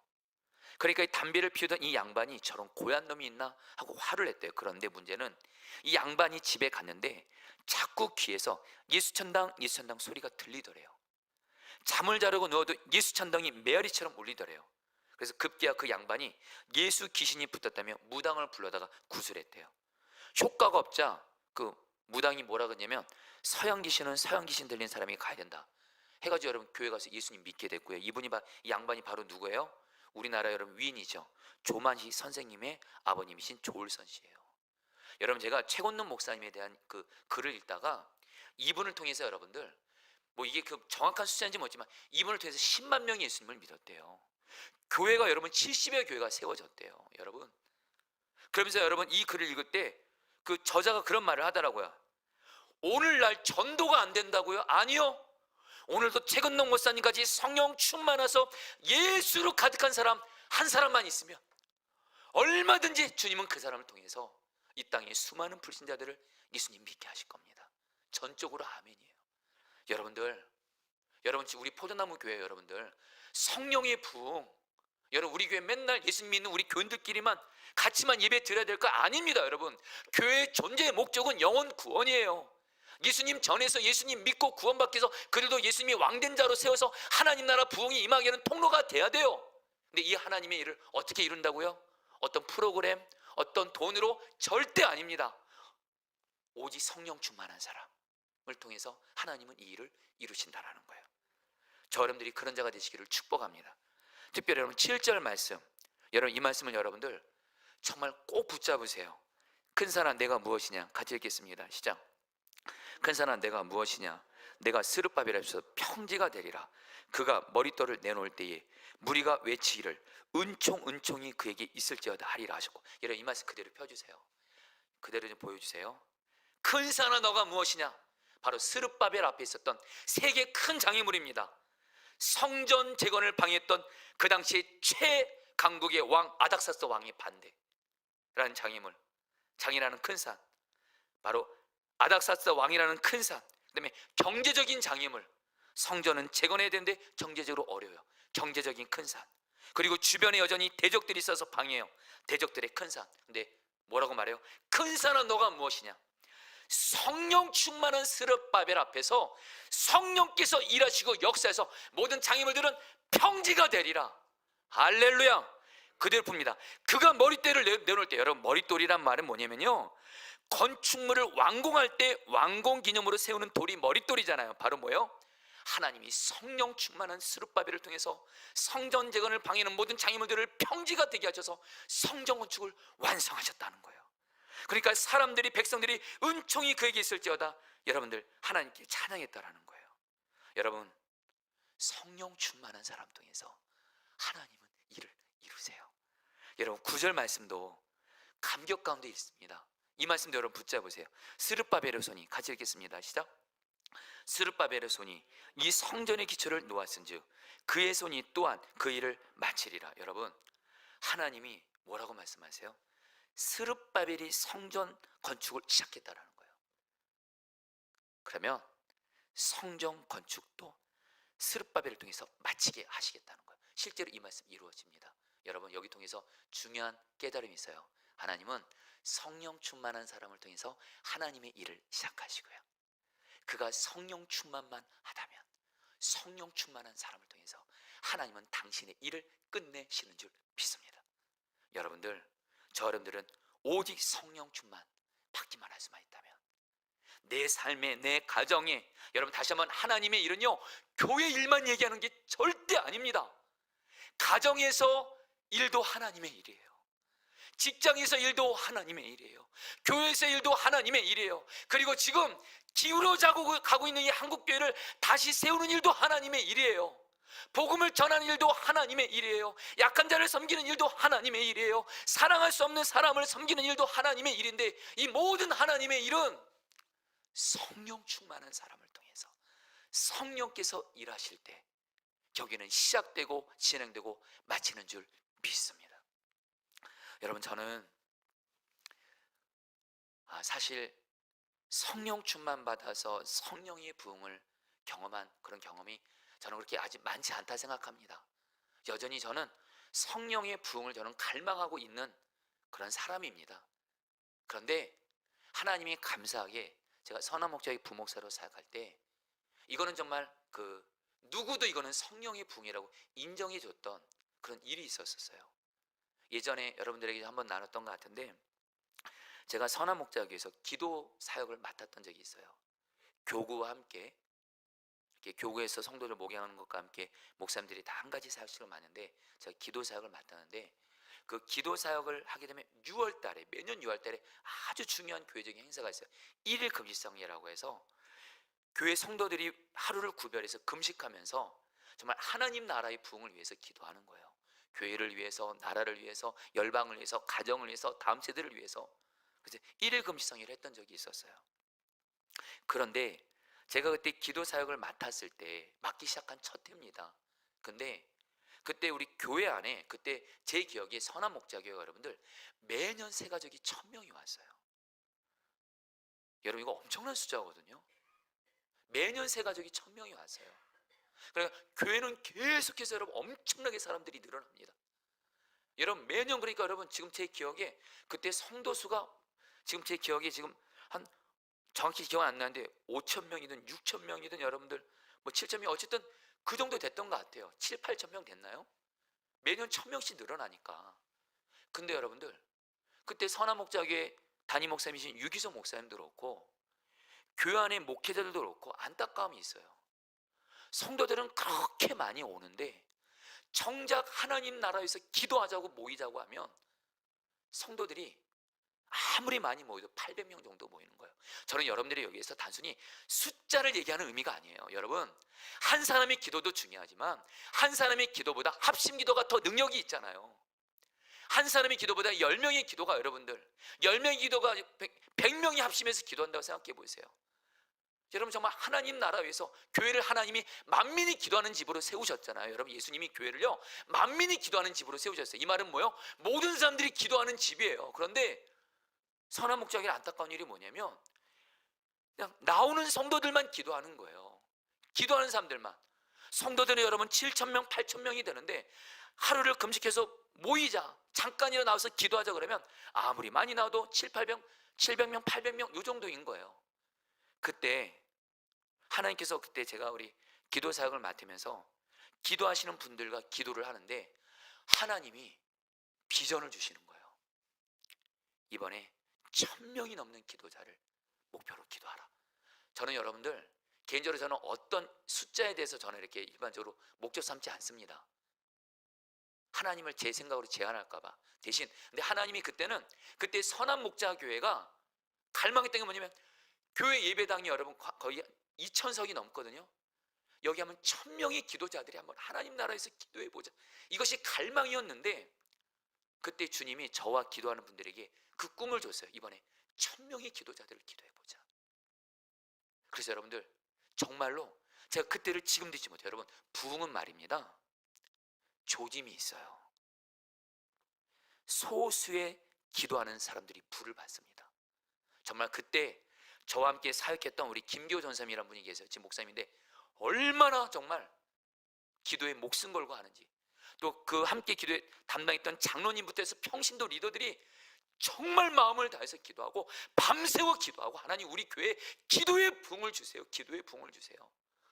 그러니까 이 담배를 피우던 이 양반이 저런 고얀 놈이 있나 하고 화를 냈대요. 그런데 문제는 이 양반이 집에 갔는데 자꾸 귀에서 예수천당 소리가 들리더래요. 잠을 자려고 누워도 예수천당이 메아리처럼 울리더래요. 그래서 급기야 그 양반이 예수 귀신이 붙었다며 무당을 불러다가 구술했대요. 효과가 없자 그 무당이 뭐라 그러냐면, 서양 귀신은 서양 귀신 들린 사람이 가야 된다 해가지고 여러분 교회 가서 예수님 믿게 됐고요. 이 양반이 바로 누구예요? 우리나라 여러분 위인이죠. 조만희 선생님의 아버님이신 조을선 씨예요. 여러분, 제가 최건동 목사님에 대한 그 글을 읽다가 이분을 통해서 여러분들 이게 그 정확한 숫자인지 모르지만 이분을 통해서 10만 명이 예수님을 믿었대요. 교회가 여러분 70여 교회가 세워졌대요. 여러분, 그러면서 여러분 이 글을 읽을 때 그 저자가 그런 말을 하더라고요. 오늘날 전도가 안 된다고요? 아니요. 오늘도 최근동 목사님까지 성령 충만해서 예수로 가득한 사람 한 사람만 있으면 얼마든지 주님은 그 사람을 통해서 이 땅에 수많은 불신자들을 예수님 믿게 하실 겁니다. 전적으로 아멘이에요. 여러분들, 우리 포도나무 교회 여러분들, 성령의 부흥, 여러분 우리 교회 맨날 예수님 믿는 우리 교인들끼리만 같이만 예배 드려야 될 거 아닙니다. 여러분, 교회의 존재의 목적은 영혼 구원이에요. 예수님 전에서 예수님 믿고 구원받기 위해서 그들도 예수님이 왕된 자로 세워서 하나님 나라 부흥이 임하게 하는 통로가 돼야 돼요. 근데 이 하나님의 일을 어떻게 이룬다고요? 어떤 프로그램, 어떤 돈으로 절대 아닙니다. 오직 성령 충만한 사람을 통해서 하나님은 이 일을 이루신다라는 거예요. 저 여러분들이 그런 자가 되시기를 축복합니다. 특별히 여러분 7절 말씀, 여러분 이 말씀을 여러분들 정말 꼭 붙잡으세요. 큰 산아 내가 무엇이냐? 같이 읽겠습니다. 시작. 큰 산아 내가 무엇이냐? 내가 스룹바벨에서 평지가 되리라. 그가 머릿돌을 내놓을 때에 무리가 외치기를 은총이 그에게 있을지어다 하리라 하셨고, 여러분 이 말씀 그대로 펴주세요. 그대로 좀 보여주세요. 큰 산아 너가 무엇이냐? 바로 스룹바벨 앞에 있었던 세계 큰 장애물입니다. 성전 재건을 방해했던 그 당시에 최강국의 왕 아닥사스 왕의 반대라는 장애물, 장이라는 큰 산, 바로 아닥사스 왕이라는 큰 산, 그 다음에 경제적인 장애물, 성전은 재건해야 되는데 경제적으로 어려워요. 경제적인 큰 산, 그리고 주변에 여전히 대적들이 있어서 방해해요. 대적들의 큰 산. 근데 뭐라고 말해요? 큰 산은 너가 무엇이냐? 성령 충만한 스룹바벨 앞에서 성령께서 일하시고 역사에서 모든 장애물들은 평지가 되리라. 할렐루야. 그대로 풉니다. 그가 머릿돌을 내놓을 때, 여러분 머릿돌이란 말은 뭐냐면요, 건축물을 완공할 때 완공 기념으로 세우는 돌이 머릿돌이잖아요. 바로 뭐예요? 하나님이 성령 충만한 스룹바벨을 통해서 성전 재건을 방해하는 모든 장애물들을 평지가 되게 하셔서 성전 건축을 완성하셨다는 거예요. 그러니까 사람들이, 백성들이 은총이 그에게 있을지어다 여러분들 하나님께 찬양했다라는 거예요. 여러분 성령 충만한 사람 통해서 하나님은 일을 이루세요. 여러분 9절 말씀도 감격 가운데 있습니다. 이 말씀도 여러분 붙잡으세요. 스룹바벨의 손이, 같이 읽겠습니다. 시작. 스룹바벨의 손이 이 성전의 기초를 놓았은즉 그의 손이 또한 그 일을 마치리라. 여러분 하나님이 뭐라고 말씀하세요? 스룹바벨이 성전 건축을 시작했다라는 거예요. 그러면 성전 건축도 스룹바벨을 통해서 마치게 하시겠다는 거예요. 실제로 이 말씀 이루어집니다. 여러분 여기 통해서 중요한 깨달음이 있어요. 하나님은 성령 충만한 사람을 통해서 하나님의 일을 시작하시고요, 그가 성령 충만만 하다면 성령 충만한 사람을 통해서 하나님은 당신의 일을 끝내시는 줄 믿습니다. 여러분들, 저 여러분들은 오직 성령 충만 받기만 할 수만 있다면 내 삶에, 내 가정에, 여러분 다시 한번 하나님의 일은요 교회 일만 얘기하는 게 절대 아닙니다. 가정에서 일도 하나님의 일이에요. 직장에서 일도 하나님의 일이에요. 교회에서 일도 하나님의 일이에요. 그리고 지금 기울어져 가고 있는 이 한국교회를 다시 세우는 일도 하나님의 일이에요. 복음을 전하는 일도 하나님의 일이에요. 약한 자를 섬기는 일도 하나님의 일이에요. 사랑할 수 없는 사람을 섬기는 일도 하나님의 일인데, 이 모든 하나님의 일은 성령 충만한 사람을 통해서 성령께서 일하실 때 여기는 시작되고 진행되고 마치는 줄 믿습니다. 여러분 저는 사실 성령 충만 받아서 성령의 부흥을 경험한 그런 경험이 저는 그렇게 아직 많지 않다 생각합니다. 여전히 저는 성령의 부흥을 저는 갈망하고 있는 그런 사람입니다. 그런데 하나님이 감사하게 제가 선한 목자의 부목사로 사역할 때 이거는 정말 누구도 이거는 성령의 부흥이라고 인정해 줬던 그런 일이 있었어요. 예전에 여러분들에게 한번 나눴던 것 같은데, 제가 선한 목자교회에서 기도 사역을 맡았던 적이 있어요. 교구와 함께 이렇게 교구에서 성도들 목양하는 것과 함께 목사님들이 다 한 가지 사역식을 맡는데, 제가 기도 사역을 맡았는데, 그 기도 사역을 하게 되면 6월달에, 매년 6월달에 아주 중요한 교회적인 행사가 있어요. 1일 금식성회라고 해서 교회 성도들이 하루를 구별해서 금식하면서 정말 하나님 나라의 부흥을 위해서 기도하는 거예요. 교회를 위해서, 나라를 위해서, 열방을 위해서, 가정을 위해서, 다음 세대를 위해서. 그래서 1일 금식성회를 했던 적이 있었어요. 그런데 제가 그때 기도 사역을 맡았을 때 맡기 시작한 첫 해입니다. 근데 그때 우리 교회 안에 그때 제 기억에 선한 목자교회가 여러분들 매년 새 가족이 1000명이 왔어요. 여러분 이거 엄청난 숫자거든요. 매년 새 가족이 1000명이 왔어요. 그러니까 교회는 계속해서 여러분 엄청나게 사람들이 늘어납니다. 여러분 매년 그러니까 여러분 지금 제 기억에 그때 성도 수가 지금 제 기억에 지금 한 정확히 기억 안 나는데 5,000명이든 6,000명이든 여러분들 뭐 7,000명 어쨌든 그 정도 됐던 것 같아요. 7, 8,000명 됐나요? 매년 1,000명씩 늘어나니까. 근데 여러분들 그때 선한 목자교회 담임 목사님이신 유기성 목사님도 그렇고 교회 안에 목회자들도 그렇고 안타까움이 있어요. 성도들은 그렇게 많이 오는데 정작 하나님 나라에서 기도하자고 모이자고 하면 성도들이 아무리 많이 모여도 800명 정도 모이는 거예요. 저는 여러분들이 여기에서 단순히 숫자를 얘기하는 의미가 아니에요. 여러분 한 사람의 기도도 중요하지만 한 사람의 기도보다 합심 기도가 더 능력이 있잖아요. 한 사람의 기도보다 10명의 기도가 여러분들 10명의 기도가 100명이 합심해서 기도한다고 생각해 보세요. 여러분 정말 하나님 나라 위해서 교회를 하나님이 만민이 기도하는 집으로 세우셨잖아요. 여러분 예수님이 교회를요 만민이 기도하는 집으로 세우셨어요. 이 말은 뭐예요? 모든 사람들이 기도하는 집이에요. 그런데 선한 목자에게 안타까운 일이 뭐냐면 그냥 나오는 성도들만 기도하는 거예요. 기도하는 사람들만. 성도들은 여러분 7,000명 8,000명이 되는데 하루를 금식해서 모이자 잠깐이라도 나와서 기도하자 그러면 아무리 많이 나와도 700명 800명 요 정도인 거예요. 그때 하나님께서 그때 제가 우리 기도 사역을 맡으면서 기도하시는 분들과 기도를 하는데 하나님이 비전을 주시는 거예요. 이번에 1000명이 넘는 기도자를 목표로 기도하라. 저는 여러분들 개인적으로 저는 어떤 숫자에 대해서 저는 이렇게 일반적으로 목적 삼지 않습니다. 하나님을 제 생각으로 제한할까봐. 대신 근데 하나님이 그때는 그때 선한 목자 교회가 갈망했던 게 뭐냐면 교회 예배당이 여러분 거의 2,000석이 넘거든요. 여기 하면 1000명의 기도자들이 한번 하나님 나라에서 기도해보자. 이것이 갈망이었는데 그때 주님이 저와 기도하는 분들에게 그 꿈을 줬어요. 이번에 1000명의 기도자들을 기도해보자. 그래서 여러분들 정말로 제가 그때를 지금도 잊지 못해요. 여러분 부흥은 말입니다. 조짐이 있어요. 소수의 기도하는 사람들이 부를 받습니다. 정말 그때 저와 함께 사역했던 우리 김기호 전사님이라는 분이 계세요. 지금 목사님인데 얼마나 정말 기도에 목숨 걸고 하는지, 또 그 함께 기도에 담당했던 장로님부터 해서 평신도 리더들이 정말 마음을 다해서 기도하고 밤새워 기도하고 하나님 우리 교회에 기도의 부흥을 주세요. 기도의 부흥을 주세요.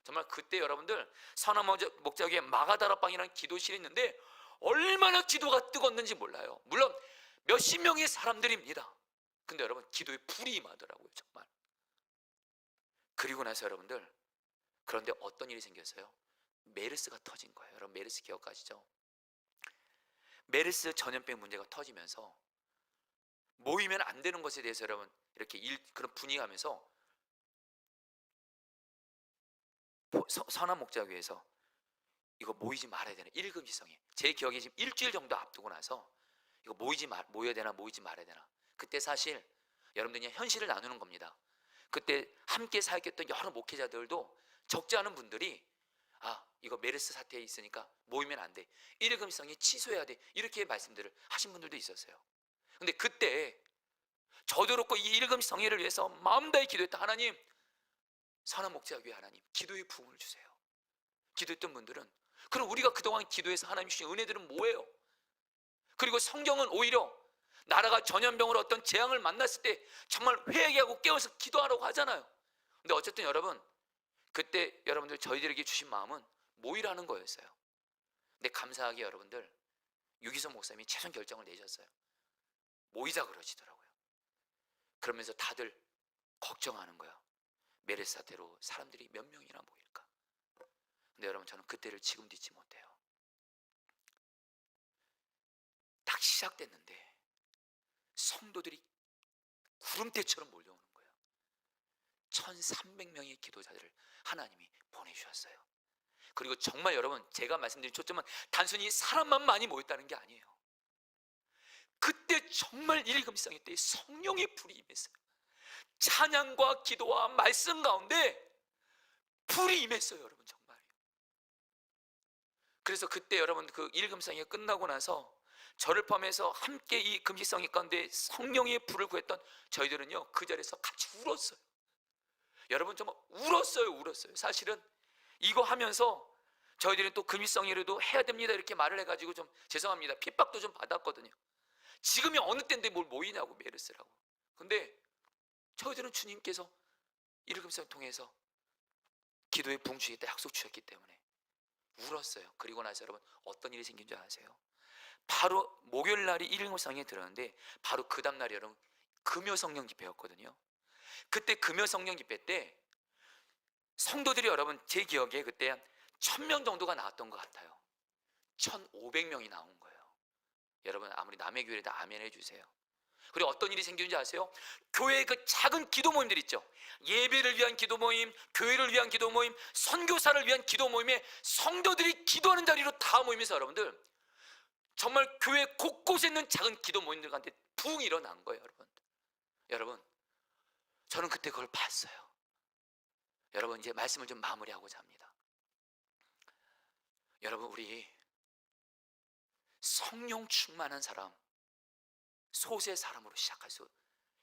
정말 그때 여러분들 선한 목자교회 마가다락방이라는 기도실이 있는데 얼마나 기도가 뜨겁는지 몰라요. 물론 몇십 명의 사람들입니다. 근데 여러분 기도에 불이 임하더라고요. 정말. 그리고 나서 여러분들 그런데 어떤 일이 생겼어요? 메르스가 터진 거예요. 여러분 메르스 기억하시죠? 메르스 전염병 문제가 터지면서 모이면 안 되는 것에 대해서 여러분 이렇게 그런 분위기 하면서 선한 목자교회에서 이거 모이지 말아야 되나, 일금지성에 제 기억에 지금 일주일 정도 앞두고 나서 이거 모여야 되나 모이지 말아야 되나. 그때 사실 여러분들 그냥 현실을 나누는 겁니다. 그때 함께 사역했던 여러 목회자들도 적지 않은 분들이 이거 메르스 사태에 있으니까 모이면 안 돼, 일금지성에 취소해야 돼, 이렇게 말씀들을 하신 분들도 있었어요. 근데 그때 저도 그렇고 이 일금성회를 위해서 마음 다해 기도했다. 하나님 선한 목자교회 하나님 기도의 부흥을 주세요. 기도했던 분들은 그럼 우리가 그동안 기도해서 하나님 주신 은혜들은 뭐예요? 그리고 성경은 오히려 나라가 전염병으로 어떤 재앙을 만났을 때 정말 회개하고 깨어서 기도하라고 하잖아요. 근데 어쨌든 여러분 그때 여러분들 저희들에게 주신 마음은 모이라는 거였어요. 근데 감사하게 여러분들 유기성 목사님이 최종 결정을 내셨어요. 모이자 그러시더라고요. 그러면서 다들 걱정하는 거야. 메르스 사태로 사람들이 몇 명이나 모일까. 근데 여러분 저는 그때를 지금도 잊지 못해요. 딱 시작됐는데 성도들이 구름대처럼 몰려오는 거예요. 1,300명의 기도자들을 하나님이 보내주셨어요. 그리고 정말 여러분 제가 말씀드린 초점은 단순히 사람만 많이 모였다는 게 아니에요. 그때 정말 일금성회 때 성령의 불이 임했어요. 찬양과 기도와 말씀 가운데 불이 임했어요, 여러분. 정말. 그래서 그때 여러분 그 일금성이 끝나고 나서 저를 포함해서 함께 이 금식성회 가운데 성령의 불을 구했던 저희들은요, 그 자리에서 같이 울었어요. 여러분 정말 울었어요. 사실은 이거 하면서 저희들은 또 금식성회로도 해야 됩니다 이렇게 말을 해가지고 좀 죄송합니다, 핍박도 좀 받았거든요. 지금이 어느 때인데 뭘 모이냐고, 메르스라고. 근데 저희들은 주님께서 일금성을 통해서 기도에 부응주시겠다 약속 주셨기 때문에 울었어요. 그리고 나서 여러분 어떤 일이 생긴 줄 아세요? 바로 목요일 날이 일금성에 들었는데 바로 그 다음 날이 여러분 금요성령 집회였거든요. 그때 금요성령 집회 때 성도들이 여러분 제 기억에 그때 한 1000명 정도가 나왔던 것 같아요. 1500명이 나온 거예요. 여러분 아무리 남의 교회에다 아멘 해주세요. 그리고 어떤 일이 생기는지 아세요? 교회의 그 작은 기도 모임들 있죠. 예배를 위한 기도 모임, 교회를 위한 기도 모임, 선교사를 위한 기도 모임에 성도들이 기도하는 자리로 다 모이면서 여러분들 정말 교회 곳곳에 있는 작은 기도 모임들 가운데 부흥이 일어난 거예요. 여러분 저는 그때 그걸 봤어요. 여러분 이제 말씀을 좀 마무리하고자 합니다. 여러분 우리 성령 충만한 사람, 소수의 사람으로 시작할 수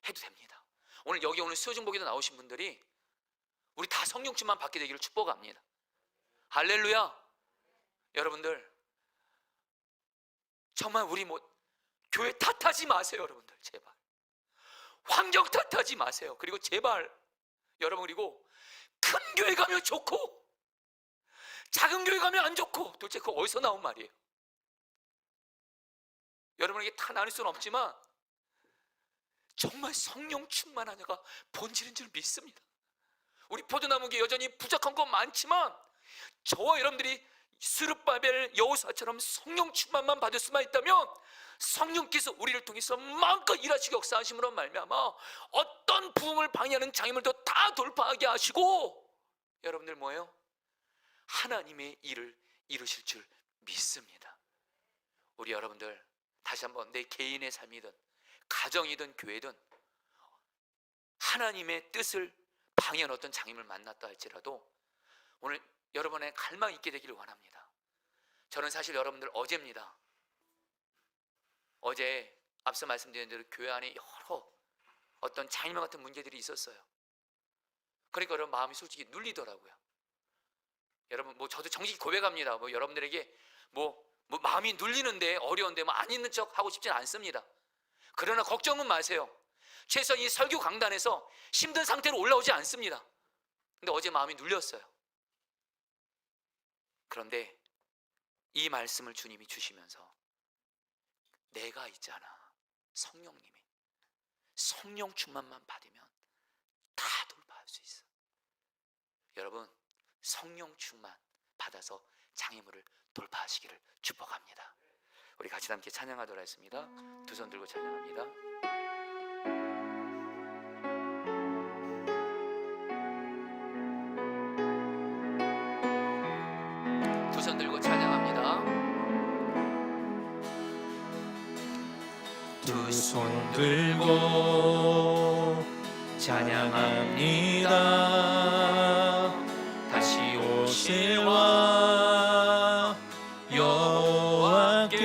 해도 됩니다. 오늘 여기 오늘 수요중복에도 나오신 분들이 우리 다 성령 충만 받게 되기를 축복합니다. 할렐루야. 여러분들 정말 우리 뭐 교회 탓하지 마세요. 여러분들 제발 환경 탓하지 마세요. 그리고 제발 여러분, 그리고 큰 교회 가면 좋고 작은 교회 가면 안 좋고 도대체 그거 어디서 나온 말이에요? 여러분에게 다 나눌 수는 없지만 정말 성령 충만하냐가 본질인 줄 믿습니다. 우리 포도나무계 여전히 부족한 건 많지만 저와 여러분들이 스룹바벨 여호수아처럼 성령 충만만 받을 수만 있다면 성령께서 우리를 통해서 마음껏 일하시고 역사하심으로 말미암아 어떤 부흥을 방해하는 장애물도 다 돌파하게 하시고 여러분들 뭐예요? 하나님의 일을 이루실 줄 믿습니다. 우리 여러분들 다시 한번 내 개인의 삶이든 가정이든 교회든 하나님의 뜻을 방해하는 어떤 장애물을 만났다 할지라도 오늘 여러분의 갈망이 있게 되기를 원합니다. 저는 사실 여러분들 어제입니다. 어제 앞서 말씀드린 대로 교회 안에 여러 어떤 장애물 같은 문제들이 있었어요. 그러니까 여러분 마음이 솔직히 눌리더라고요. 여러분 뭐 저도 정직히 고백합니다. 뭐 여러분들에게 뭐 마음이 눌리는데 어려운데 뭐 안 있는 척 하고 싶진 않습니다. 그러나 걱정은 마세요. 최소한 이 설교 강단에서 힘든 상태로 올라오지 않습니다. 근데 어제 마음이 눌렸어요. 그런데 이 말씀을 주님이 주시면서 내가 있잖아, 성령님이 성령 충만만 받으면 다 돌파할 수 있어. 여러분 성령 충만 받아서 장애물을 돌파하시기를 축복합니다. 우리 같이 함께 찬양하도록 하겠습니다. 두 손 들고 찬양합니다. 두 손 들고 찬양합니다. 두 손 들고 찬양합니다. 다시 오실와 여호와께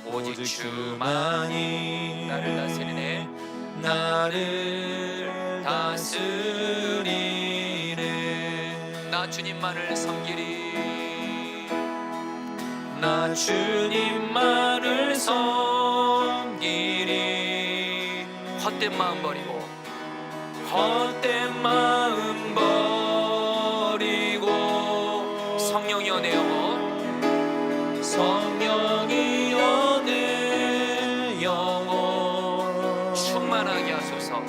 오직 주만이 나를 다스리네. 나를 다스리네. 나 주님만을 섬기리. 나 주님만을 섬기리. 헛된 마음 버리고 헛된 마음 버리고 성령이여 내 영혼 성령이여 내 영혼 충만하게 하소서.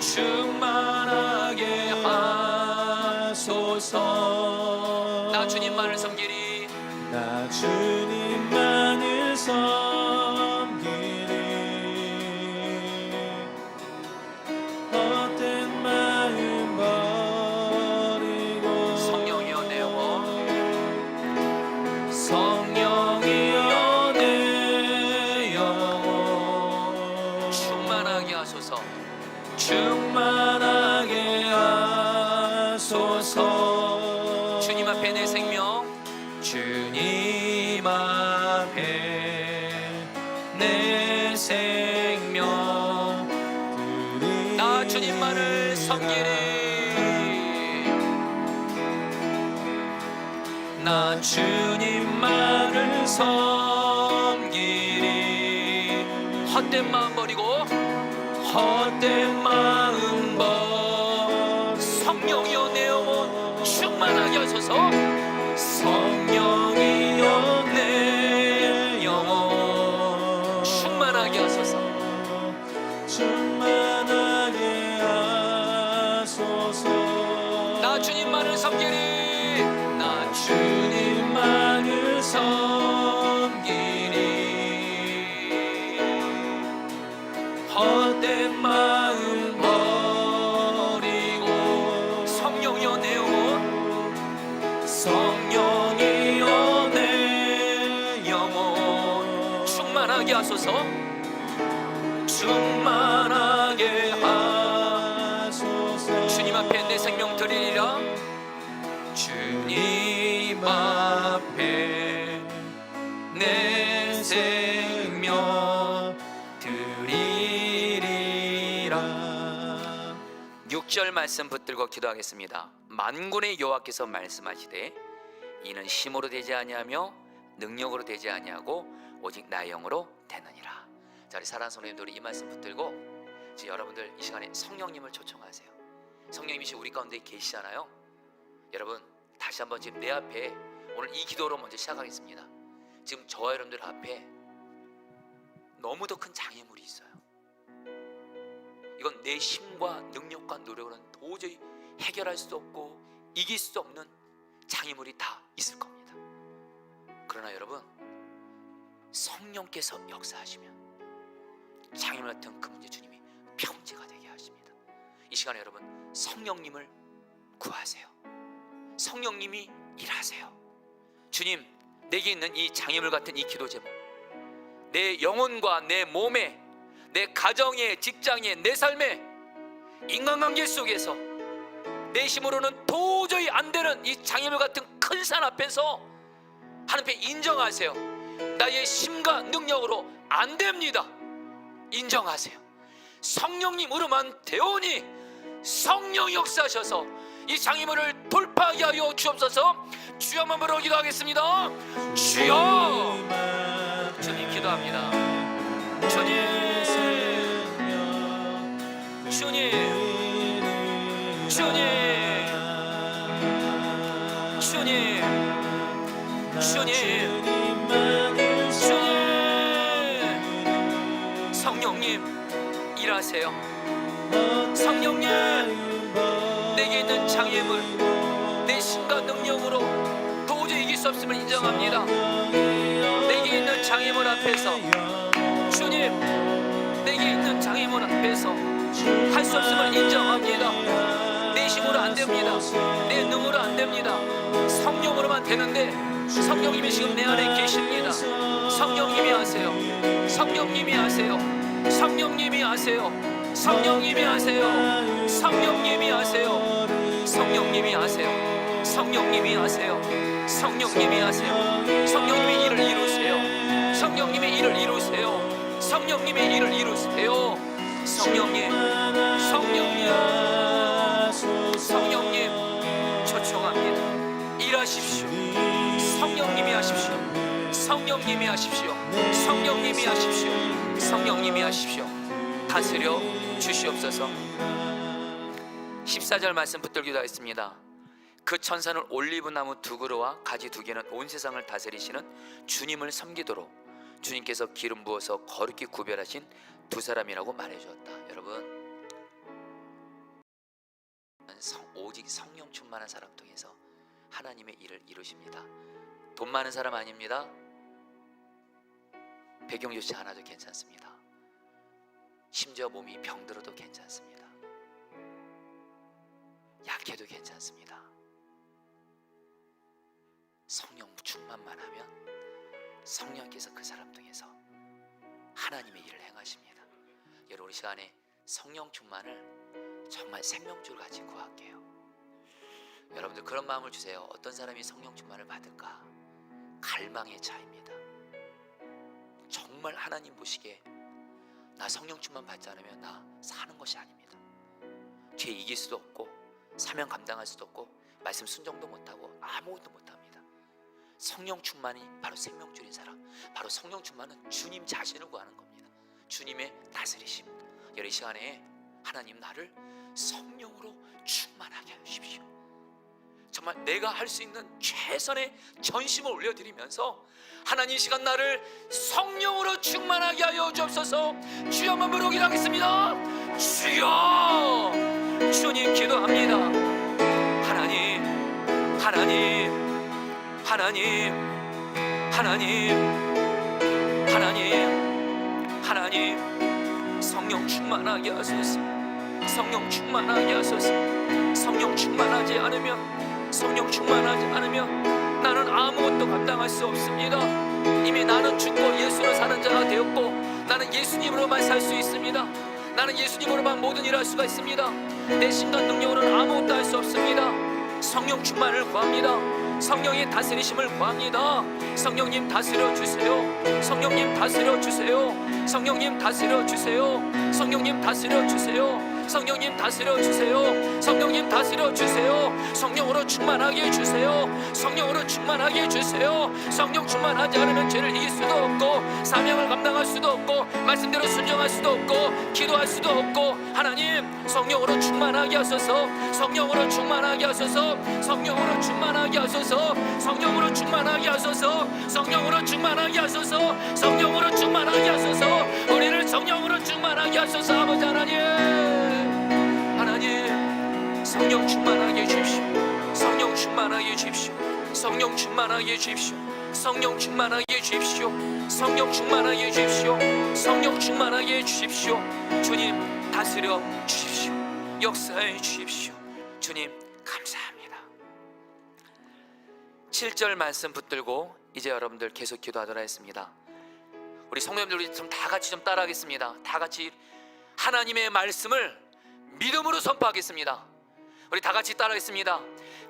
충만하게 하소서. 나 주님만을 섬기리. 나 주님만을 섬기리. 헛된 마음 버리고 성령이여 내 영혼 성령이여 내 영혼 충만하게 충만하게 하소서. 충만하게 하소서. 주님 앞에 내 생명, 주님 앞에 내 생명 나 주님만을 섬기리. 나 주님만을 섬기리. 헛된 마음 버리고 헛된 마음 버리고 성령이여 내 영혼 충만하게 하소서. 성령이여 내 영혼 충만하게 하소서. 충만하게 하소서. 나 주님만을 섬기리. 나 주님만을 섬기리. 헛된 마음 버리고 성령이여 내 영혼 성령이여 내 영혼 충만하게 하소서. 충만하게 하소서. 주님 앞에 내 생명 드리리라. 주님 앞에 내 생명 드리리라. 6절 말씀 붙들고 기도하겠습니다. 만군의 여호와께서 말씀하시되 이는 힘으로 되지 아니하며 능력으로 되지 아니하고 오직 나의 영으로 되느니라. 자, 우리 사랑하는 성도님들, 이 말씀 붙들고 지금 여러분들 이 시간에 성령님을 초청하세요. 성령님이 지금 우리 가운데 계시잖아요. 여러분 다시 한번 지금 내 앞에 오늘 이 기도로 먼저 시작하겠습니다. 지금 저와 여러분들 앞에 너무도 큰 장애물이 있어요. 이건 내 힘과 능력과 노력으로는 도저히 해결할 수 없고 이길 수 없는 장애물이 다 있을 겁니다. 그러나 여러분, 성령께서 역사하시면 장애물 같은 그 문제 주님이 평지가 되게 하십니다. 이 시간에 여러분 성령님을 구하세요. 성령님이 일하세요. 주님, 내게 있는 이 장애물 같은 이 기도 제목, 내 영혼과 내 몸에, 내 가정에, 직장에, 내 삶에, 인간관계 속에서 내 힘으로는 도저히 안 되는 이 장애물 같은 큰 산 앞에서 하나님 앞에 인정하세요. 나의 힘과 능력으로 안 됩니다. 인정하세요. 성령님으로만 되오니 성령 역사하셔서 이 장애물을 돌파하게 하여 주옵소서. 주여 한번 부르고 기도하겠습니다. 주여. 주님 기도합니다. 주님, 주님, 주님, 주님, 주님, 주님. 성령님 일하세요. 성령님, 내게 있는 장애물, 내 힘과 능력으로 도저히 이길 수 없음을 인정합니다. 내게 있는 장애물 앞에서, 주님, 내게 있는 장애물 앞에서 할 수 없음을 인정합니다. 내 힘으로 안 됩니다. 내 능으로 안 됩니다. 성령으로만 되는데 성령님이 지금 내 안에 계십니다. 성령님이 하세요. 성령님이 하세요. 성령님이 하세요. 성령님이 하세요. 성령님이 하세요. 성령님이 하세요. 성령님이 하세요. 성령님이 하세요. 성령님이 일을 이루세요. 성령님이 일을 이루세요. 성령님이 일을 이루세요. 성령님, 성령님, 성령님 초청합니다. 일하십시오. 성령님이 하십시오. 성령님이 하십시오. 성령님이 하십시오. 성령님이 하십시오. 다스려 주시옵소서. 14절 말씀 붙들기도 하겠습니다. 그 천사는 올리브 나무 2그루와 가지 2개는 온 세상을 다스리시는 주님을 섬기도록 주님께서 기름 부어서 거룩히 구별하신 2사람이라고 말해주었다. 여러분, 오직 성령 충만한 사람 통해서 하나님의 일을 이루십니다. 돈 많은 사람 아닙니다. 배경 좋지 않아도 괜찮습니다. 심지어 몸이 병들어도 괜찮습니다. 약해도 괜찮습니다. 성령 충만만 하면 성령께서 그 사람 통해서 하나님의 일을 행하십니다. 여러분, 우리 시간에 성령 충만을 정말 생명줄 같이 구할게요. 여러분들 그런 마음을 주세요. 어떤 사람이 성령 충만을 받을까? 갈망의 차이입니다. 정말 하나님 보시기에 나 성령 충만 받지 않으면 나 사는 것이 아닙니다. 죄 이길 수도 없고 사명 감당할 수도 없고 말씀 순종도 못하고 아무것도 못합니다. 성령 충만이 바로 생명줄인 사람, 바로 성령 충만은 주님 자신을 구하는 겁니다. 주님의 다스리심. 이 시간에 하나님 나를 성령으로 충만하게 해주십시오. 정말 내가 할 수 있는 최선의 전심을 올려드리면서 하나님, 이 시간 나를 성령으로 충만하게 하여 주옵소서. 주여, 한번 부르기도하겠습니다. 주여. 주님 기도합니다. 하나님, 하나님, 하나님, 하나님, 하나님, 하나님, 성령 충만하게 하소서. 성령 충만하게 하소서. 성령 충만하지 않으면, 성령 충만하지 않으면 나는 아무것도 감당할 수 없습니다. 이미 나는 죽고 예수로 사는 자가 되었고, 나는 예수님으로만 살 수 있습니다. 나는 예수님으로만 모든 일을 할 수가 있습니다. 내 신간 능력으로는 아무것도 할 수 없습니다. 성령 충만을 구합니다. 성령의 다스리심을 구합니다. 성령님 다스려 주세요. 성령님 다스려 주세요. 성령님 다스려 주세요. 성령님 다스려 주세요. 성령님 다스려 주세요. 성령님 다스려 주세요. 성령으로 충만하게 해주세요. 성령으로 충만하게 해주세요. 성령 충만하지 않으면 죄를 이길 수도 없고 사명을 감당할 수도 없고 말씀대로 순종할 수도 없고 기도할 수도 없고, 하나님 성령으로 충만하게 하소서. 성령으로 충만하게 하소서. 성령으로 충만하게 하소서. 성령으로 충만하게 하소서. 성령으로 충만하게 하소서. 성령으로 충만하게 하소서. 우리를 성령으로 충만하게 하소서. 아버지 하나님, 하나님 성령 충만하게 해주십시오. 성령 충만하게 해주십시오. 성령 충만하게 해주십시오. 성령 충만하게 해주십시오. 성령 충만하게 해주십시오. 성령 충만하게 해주십시오. 주님 다스려 주십시오. 역사해 주십시오. 주님 감사합니다. 7절 말씀 붙들고 이제 여러분들 계속 기도하도록 하겠습니다. 우리 성도님들, 우리 좀 다 같이 좀 따라하겠습니다. 다 같이 하나님의 말씀을 믿음으로 선포하겠습니다. 우리 다 같이 따라하겠습니다.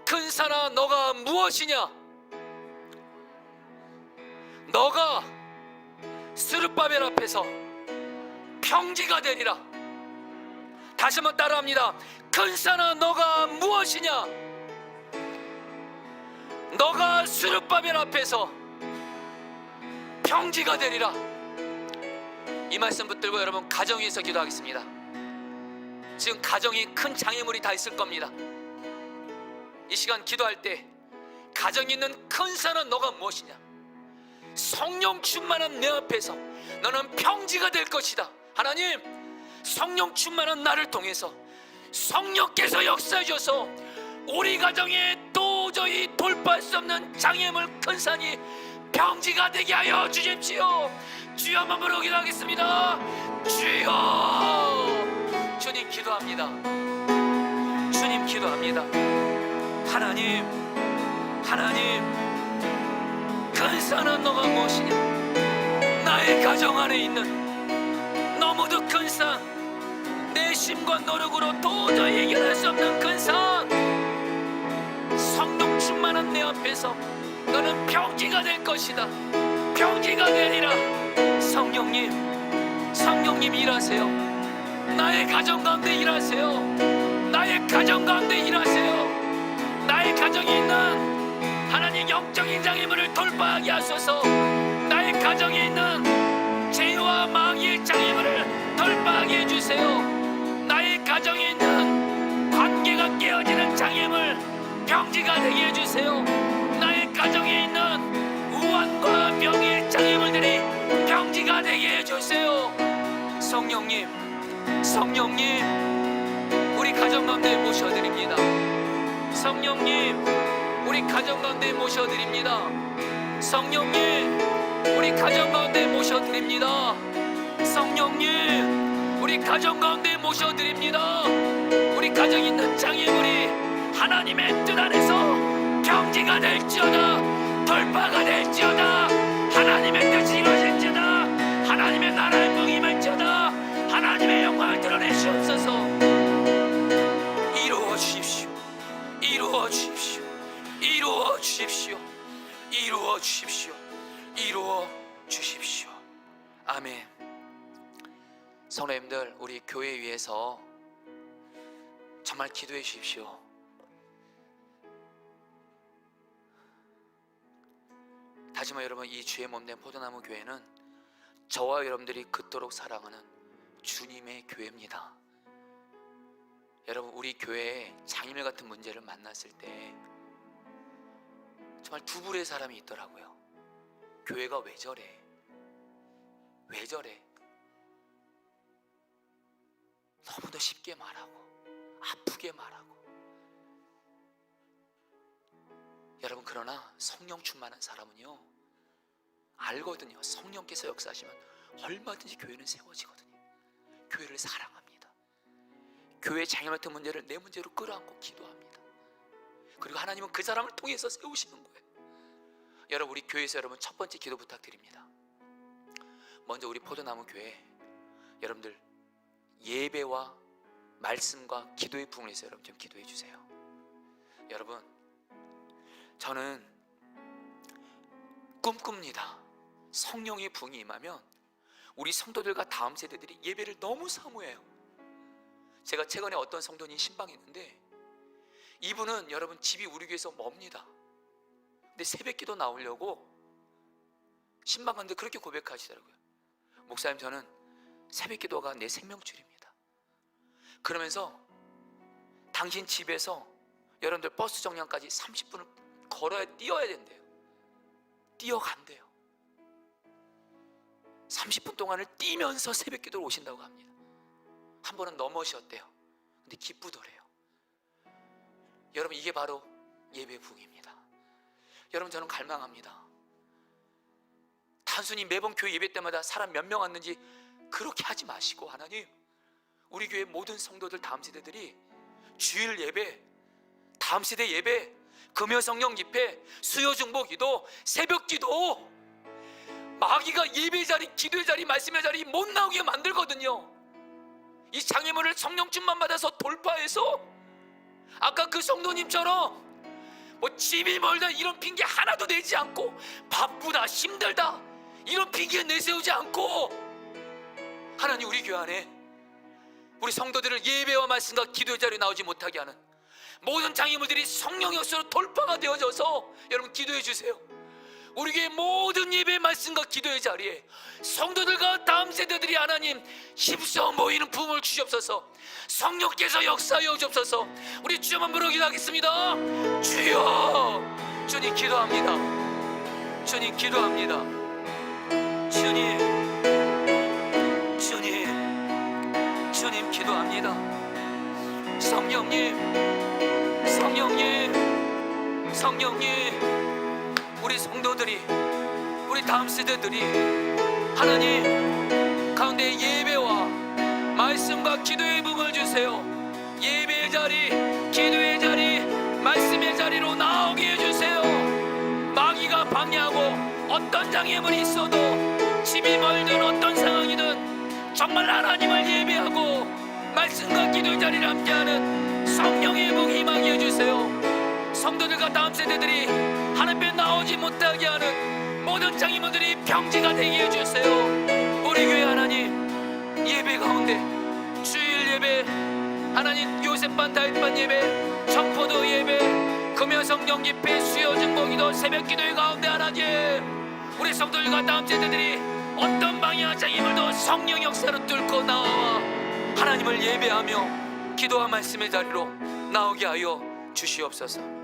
큰 산아 너가 무엇이냐? 너가 스룹바벨 앞에서 평지가 되리라. 다시 한번 따라합니다. 큰 산아 너가 무엇이냐? 너가 스룹바벨 앞에서 평지가 되리라. 이 말씀 붙들고 여러분 가정 위에서 기도하겠습니다. 지금 가정이 큰 장애물이 다 있을 겁니다. 이 시간 기도할 때 가정에 있는 큰 산은 너가 무엇이냐? 성령 충만한 내 앞에서 너는 평지가 될 것이다. 하나님, 성령 충만한 나를 통해서 성령께서 역사해 주셔서 우리 가정에 도저히 돌파할 수 없는 장애물 큰 산이 평지가 되게 하여 주십시오. 주여, 한번 부르기도 하겠습니다. 주여. 주님 기도합니다. 주님 기도합니다. 하나님, 하나님, 큰 산은 너가 무엇이냐? 나의 가정 안에 있는 너무도 큰 산, 내 심과 노력으로 도저히 해결할 수 없는 큰 산, 성령 충만한 내 앞에서 너는 평지가 될 것이다. 평지가 되리라. 성령님, 성령님 일하세요. 나의 가정 가운데 일하세요. 나의 가정 가운데 일하세요. 나의 가정에 있는 하나님 영적인 장애물을 돌파하게 하소서. 나의 가정에 있는 죄와 마귀의 장애물을 돌파하게 해주세요. 나의 가정에 있는 관계가 깨어지는 장애물 평지가 되게 해주세요. 나의 가정에 있는 우환과 명예의 장애물들이 평지가 되게 해주세요. 성령님, 성령님, 우리 가정 가운데 모셔드립니다. 성령님, 우리 가정 가운데 모셔드립니다. 성령님, 우리 가정 가운데 모셔드립니다. 성령님, 우리 가정 가운데 모셔드립니다. 우리 가정에 있는 장애물이 하나님의 뜻 안에서 평지가 될지어다. 돌파가 될지어다. 하나님의 뜻이 이루어질지어다. 하나님의 나라의 복이 임할지어다. 하나님 하나님의 영광을 드러내시옵소서. 이루어 주십시오. 이루어 주십시오. 이루어 주십시오. 이루어 주십시오. 이루어 주십시오. 아멘. 성도님들, 우리 교회 위해서 정말 기도해 주십시오. 다시마 여러분, 이 주의 몸된 포도나무 교회는 저와 여러분들이 그토록 사랑하는 주님의 교회입니다. 여러분, 우리 교회에 장애물 같은 문제를 만났을 때 정말 두 부류의 사람이 있더라고요. 교회가 왜 저래? 왜 저래? 너무도 쉽게 말하고 아프게 말하고. 여러분, 그러나 성령 충만한 사람은요 알거든요. 성령께서 역사하시면 얼마든지 교회는 세워지거든요. 교회를 사랑합니다. 교회 장애 같은 문제를 내 문제로 끌어안고 기도합니다. 그리고 하나님은 그 사람을 통해서 세우시는 거예요. 여러분, 우리 교회에서 여러분 첫 번째 기도 부탁드립니다. 먼저 우리 포도나무 교회 여러분들 예배와 말씀과 기도의 부분에 있어서 여러분 좀 기도해 주세요. 여러분, 저는 꿈꿉니다. 성령의 부흥이 임하면 우리 성도들과 다음 세대들이 예배를 너무 사모해요. 제가 최근에 어떤 성도님 신방했는데 이분은 여러분 집이 우리 교회에서 멉니다. 근데 새벽기도 나오려고 신방 갔는데 그렇게 고백하시더라고요. 목사님, 저는 새벽기도가 내 생명줄입니다. 그러면서 당신 집에서 여러분들 버스 정류장까지 30분을 걸어야, 뛰어야 된대요. 뛰어간대요. 30분 동안을 뛰면서 새벽기도를 오신다고 합니다. 한 번은 넘어지셨대요. 근데 기쁘더래요. 여러분, 이게 바로 예배 부흥입니다. 여러분, 저는 갈망합니다. 단순히 매번 교회 예배 때마다 사람 몇 명 왔는지 그렇게 하지 마시고, 하나님, 우리 교회 모든 성도들, 다음 세대들이 주일 예배, 다음 세대 예배, 금요 성령 집회, 수요 중보 기도, 새벽 기도, 마귀가 예배 자리, 기도의 자리, 말씀의 자리 못 나오게 만들거든요. 이 장애물을 성령 충만 받아서 돌파해서 아까 그 성도님처럼 뭐 집이 멀다 이런 핑계 하나도 내지 않고, 바쁘다, 힘들다 이런 핑계 내세우지 않고, 하나님, 우리 교회 안에 우리 성도들을 예배와 말씀과 기도의 자리에 나오지 못하게 하는 모든 장애물들이 성령의 역사로 돌파가 되어져서 여러분 기도해 주세요. 우리 교회 모든 예배, 말씀과 기도의 자리에 성도들과 다음 세대들이 하나님 힘써 모이는 부흥을 주시옵소서. 성령께서 역사하여 주옵소서. 우리 주여 한번 부르기도 하겠습니다. 주여, 주님 기도합니다. 주님 기도합니다. 주님, 주님, 주님 기도합니다. 성령님, 성령님, 성령님, 우리 성도들이, 우리 다음 세대들이 하나님 가운데 예배와 말씀과 기도의 부흥을 주세요. 예배의 자리, 기도의 자리, 말씀의 자리로 나오게 해주세요. 마귀가 방해하고 어떤 장애물이 있어도, 집이 멀든 어떤 상황이든 정말 하나님을 예배하고 말씀과 기도의 자리를 함께하는 성령의 부흥 임하게 해주세요. 성도들과 다음 세대들이 하나님 앞에 나오지 못하게 하는 모든 장애물들이 병지가 되게 해주세요. 우리 교회 하나님 예배 가운데 주일 예배, 하나님 요셉반 다윗반 예배, 청포도 예배, 금요 성령 집회, 수요 중보기도, 새벽 기도의 가운데 하나님 우리 성도들과 다음 세대들이 어떤 방향 장애물도 성령 역사로 뚫고 나와 하나님을 예배하며 기도와 말씀의 자리로 나오게 하여 주시옵소서.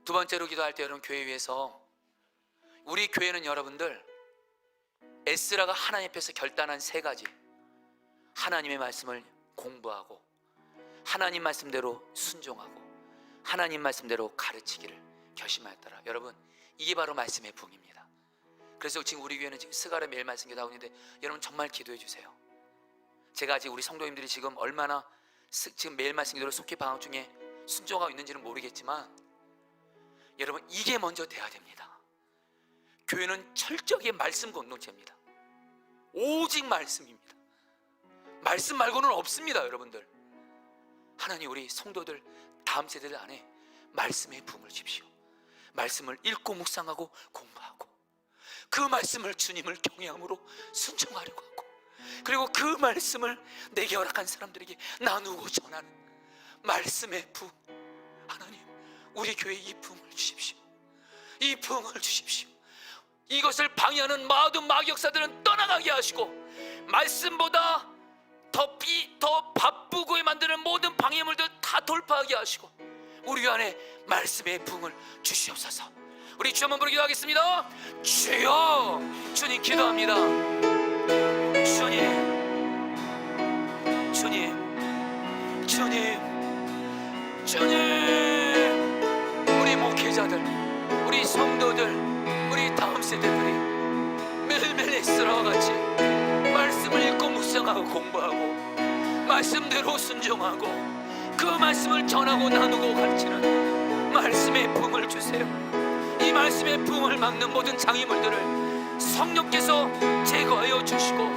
두 번째로 기도할 때 여러분, 교회 위해서 우리 교회는 여러분들 에스라가 하나님 앞에서 결단한 세 가지, 하나님의 말씀을 공부하고 하나님 말씀대로 순종하고 하나님 말씀대로 가르치기를 결심하였더라. 여러분, 이게 바로 말씀의 부흥입니다. 그래서 지금 우리 교회는 지금 스가랴 매일 말씀 기도 하고 있는데 여러분 정말 기도해 주세요. 제가 아직 우리 성도님들이 지금 얼마나 지금 매일 말씀 기도를 속히 방학 중에 순종하고 있는지는 모르겠지만 여러분, 이게 먼저 돼야 됩니다. 교회는 철저하게 말씀 공동체입니다. 오직 말씀입니다. 말씀 말고는 없습니다. 여러분들, 하나님 우리 성도들 다음 세대들 안에 말씀의 부흥을 주십시오. 말씀을 읽고 묵상하고 공부하고 그 말씀을 주님을 경외함으로 순종하려고 하고, 그리고 그 말씀을 내게 허락한 사람들에게 나누고 전하는 말씀의 부흥, 하나님 우리 교회에 이 부흥을 주십시오. 이 부흥을 주십시오. 이것을 방해하는 모든 마귀역사들은 떠나가게 하시고, 말씀보다 더 바쁘고 만드는 모든 방해물들 다 돌파하게 하시고, 우리 안에 말씀의 부흥을 주시옵소서. 우리 주 한번 부르기도 하겠습니다. 주여. 주님 기도합니다. 주님, 우리 목회자들, 우리 성도들, 우리 다음 세대들이 매일매일 에스라와 같이 말씀을 읽고 묵상하고 공부하고 말씀대로 순종하고 그 말씀을 전하고 나누고 가르치는 말씀의 부흥을 주세요. 이 말씀의 부흥을 막는 모든 장애물들을 성령께서 제거하여 주시고,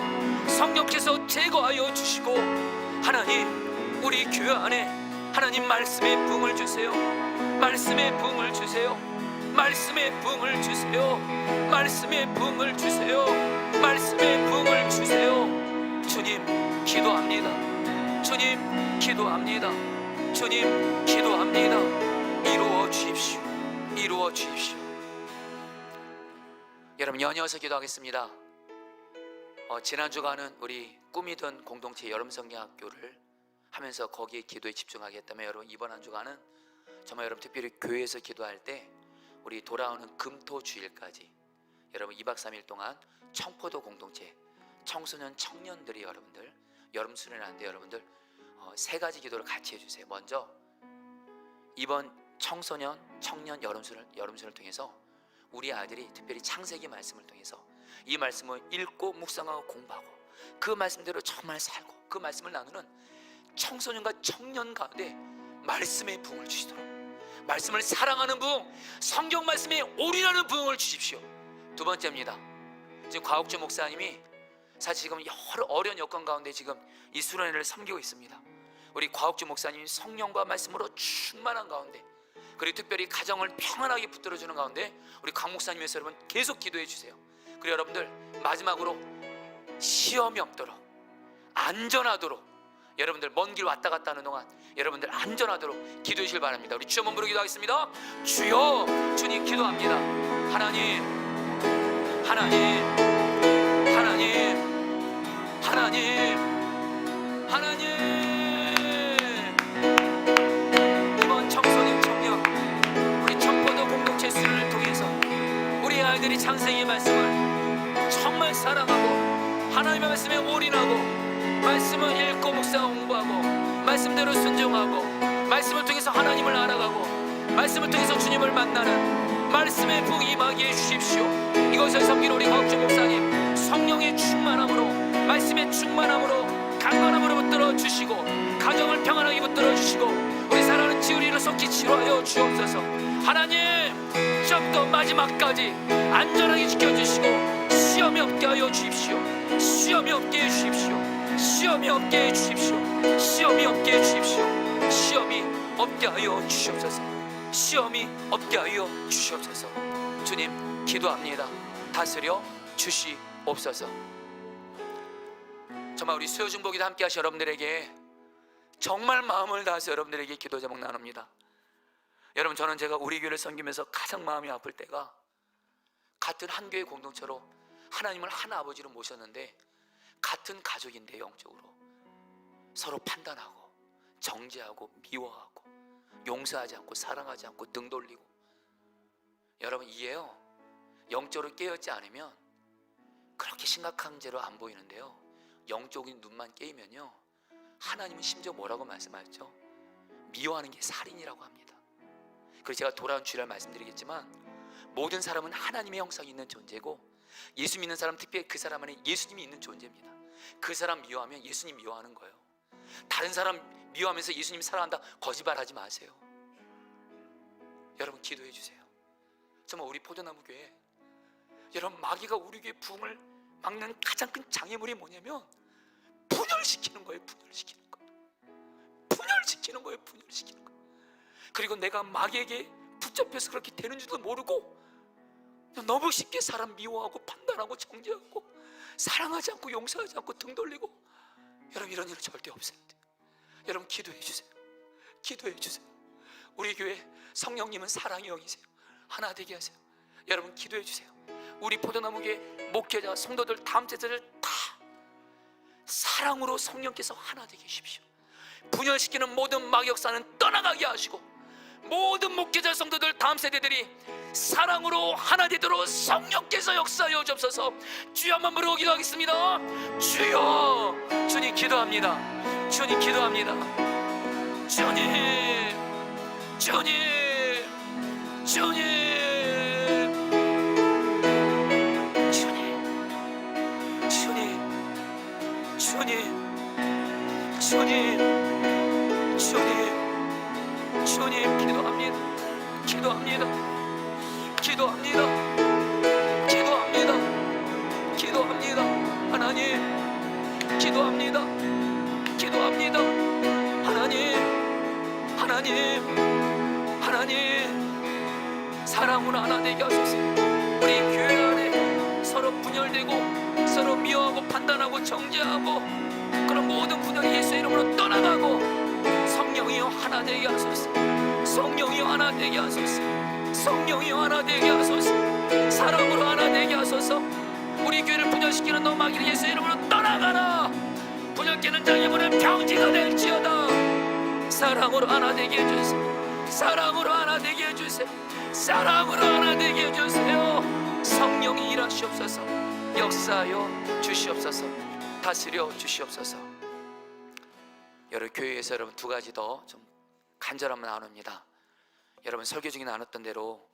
성령께서 제거하여 주시고, 하나님 우리 교회 안에 하나님 말씀의 부흥을 주세요. 말씀의 부흥을 주세요. 말씀의 부흥을 주세요. 말씀의 부흥을 주세요. 말씀의 부흥을 주세요. 주님 기도합니다. 주님 기도합니다. 주님 기도합니다. 이루어 주십시오. 이루어 주십시오. 여러분 연이어서 기도하겠습니다. 지난주간은 우리 꿈이던 공동체 여름성경학교를 하면서 거기에 기도에 집중하겠다면, 여러분 이번 한 주간은 정말 여러분 특별히 교회에서 기도할 때 우리 돌아오는 금토 주일까지 여러분 2박 3일 동안 청포도 공동체 청소년 청년들이 여러분들 여름 수련하는데 여러분들 세 가지 기도를 같이 해주세요. 먼저 이번 청소년 청년 여름 수련을 통해서 우리 아이들이 특별히 창세기 말씀을 통해서 이 말씀을 읽고 묵상하고 공부하고 그 말씀대로 정말 살고 그 말씀을 나누는 청소년과 청년 가운데 말씀의 부흥을 주시도록, 말씀을 사랑하는 부흥, 성경 말씀에 올인하는 부흥을 주십시오. 두 번째입니다. 지금 과옥주 목사님이 사실 지금 여러 어려운 여건 가운데 지금 이 수련회를 섬기고 있습니다. 우리 과옥주 목사님이 성령과 말씀으로 충만한 가운데, 그리고 특별히 가정을 평안하게 붙들어주는 가운데 우리 강 목사님에서 여러분 계속 기도해 주세요. 그리고 여러분들 마지막으로 시험이 없도록 안전하도록, 여러분들 먼 길 왔다 갔다 하는 동안 여러분들 안전하도록 기도해 주시길 바랍니다. 우리 주 한번 부르기도 하겠습니다. 주여. 주님 기도합니다. 하나님 하나님 하나님 하나님 하나님, 이번 청소년 청년 우리 청포도 공동체 수련을 통해서 우리 아이들이 창세기 말씀을 정말 사랑하고 하나님의 말씀에 올인하고 말씀을 읽고 묵상하고 공부하고 말씀대로 순종하고 말씀을 통해서 하나님을 알아가고 말씀을 통해서 주님을 만나는 말씀의 부흥이 임하게 해주십시오. 이것을 섬기는 우리 과옥주 목사님 성령의 충만함으로 말씀의 충만함으로 강건함으로 붙들어 주시고 가정을 평안하게 붙들어 주시고 우리 사랑하는 지우리를 속히 치료하여 주옵소서. 하나님 시험도 마지막까지 안전하게 지켜주시고 시험이 없게 하여 주십시오. 시험이 없게 해주십시오. 시험이 없게 해주십시오. 시험이 없게 해주십시오. 시험이 없게 하여 주시옵소서. 시험이 없게 하여 주시옵소서. 주님 기도합니다. 다스려 주시옵소서. 정말 우리 수요중보기도 함께 하신 여러분들에게 정말 마음을 다해서 여러분들에게 기도 제목 나눕니다. 여러분 저는 제가 우리 교회를 섬기면서 가장 마음이 아플 때가 같은 한 교회 공동체로 하나님을 한 아버지로 모셨는데 같은 가족인데 영적으로 서로 판단하고 정죄하고 미워하고 용서하지 않고 사랑하지 않고 등 돌리고, 여러분 이게요 영적으로 깨어있지 않으면 그렇게 심각한 죄로 안 보이는데요 영적인 눈만 깨이면요 하나님은 심지어 뭐라고 말씀하셨죠? 미워하는 게 살인이라고 합니다. 그래서 제가 돌아온 주일날 말씀드리겠지만 모든 사람은 하나님의 형상이 있는 존재고 예수 믿는 사람 특별히 그 사람 안에 예수님이 있는 존재입니다. 그 사람 미워하면 예수님 미워하는 거예요. 다른 사람 미워하면서 예수님 사랑한다 거짓말하지 마세요. 여러분 기도해 주세요. 정말 우리 포도나무 교회 여러분 마귀가 우리 교회 부흥을 막는 가장 큰 장애물이 뭐냐면 분열 분열시키는 거예요. 분열시키는 거예요. 분열시키는 거예요. 분열시키는 거예요. 그리고 내가 마귀에게 붙잡혀서 그렇게 되는 줄도 모르고 너무 쉽게 사람 미워하고 판단하고 정죄하고 사랑하지 않고 용서하지 않고 등 돌리고, 여러분 이런 일은 절대 없어야 돼요. 여러분 기도해 주세요. 기도해 주세요. 우리 교회 성령님은 사랑의 영이세요. 하나 되게 하세요. 여러분 기도해 주세요. 우리 포도나무교회 목회자 성도들 다음 세대들 다 사랑으로 성령께서 하나 되게 하십시오. 분열시키는 모든 마귀역사는 떠나가게 하시고, 모든 목회자 성도들 다음 세대들이 사랑으로 하나 되도록 성령께서 역사하여 주옵소서. 주여 한번 부르고 기도하겠습니다. 주여. 주님 기도합니다. 주님 기도합니다. 주님, 주님, 주님, 주님, 주님, 주님, 주님, 주님, 주님 기도합니다. 기도합니다. 기도합니다. 기도합니다. 기도합니다. 하나님, 기도합니다. 기도합니다. 하나님, 하나님, 하나님, 사랑으로 하나 되게 하소서. 우리 교회 안에 서로 분열되고 서로 미워하고 판단하고 정죄하고 그런 모든 분열이 예수의 이름으로 떠나가고, 성령이여 하나 되게 하소서. 성령이여 하나 되게 하소서. 성령이여 하나 되게 하소서. 사랑으로 하나 되게 하소서. 우리 교회를 분열시키는 너 마귀를 예수의 이름으로 떠나가라. 분열 깨는 자의 문은 병지가 될지어다. 사랑으로 하나 되게 해주세요. 사랑으로 하나 되게 해주세요. 사랑으로 하나 되게 해주세요. 성령이 일하시옵소서. 역사하여 주시옵소서. 다스려 주시옵소서. 여러분 교회에서 여러분 두 가지 더 좀 간절함을 나눕니다. 여러분 설교 중에 나눴던 대로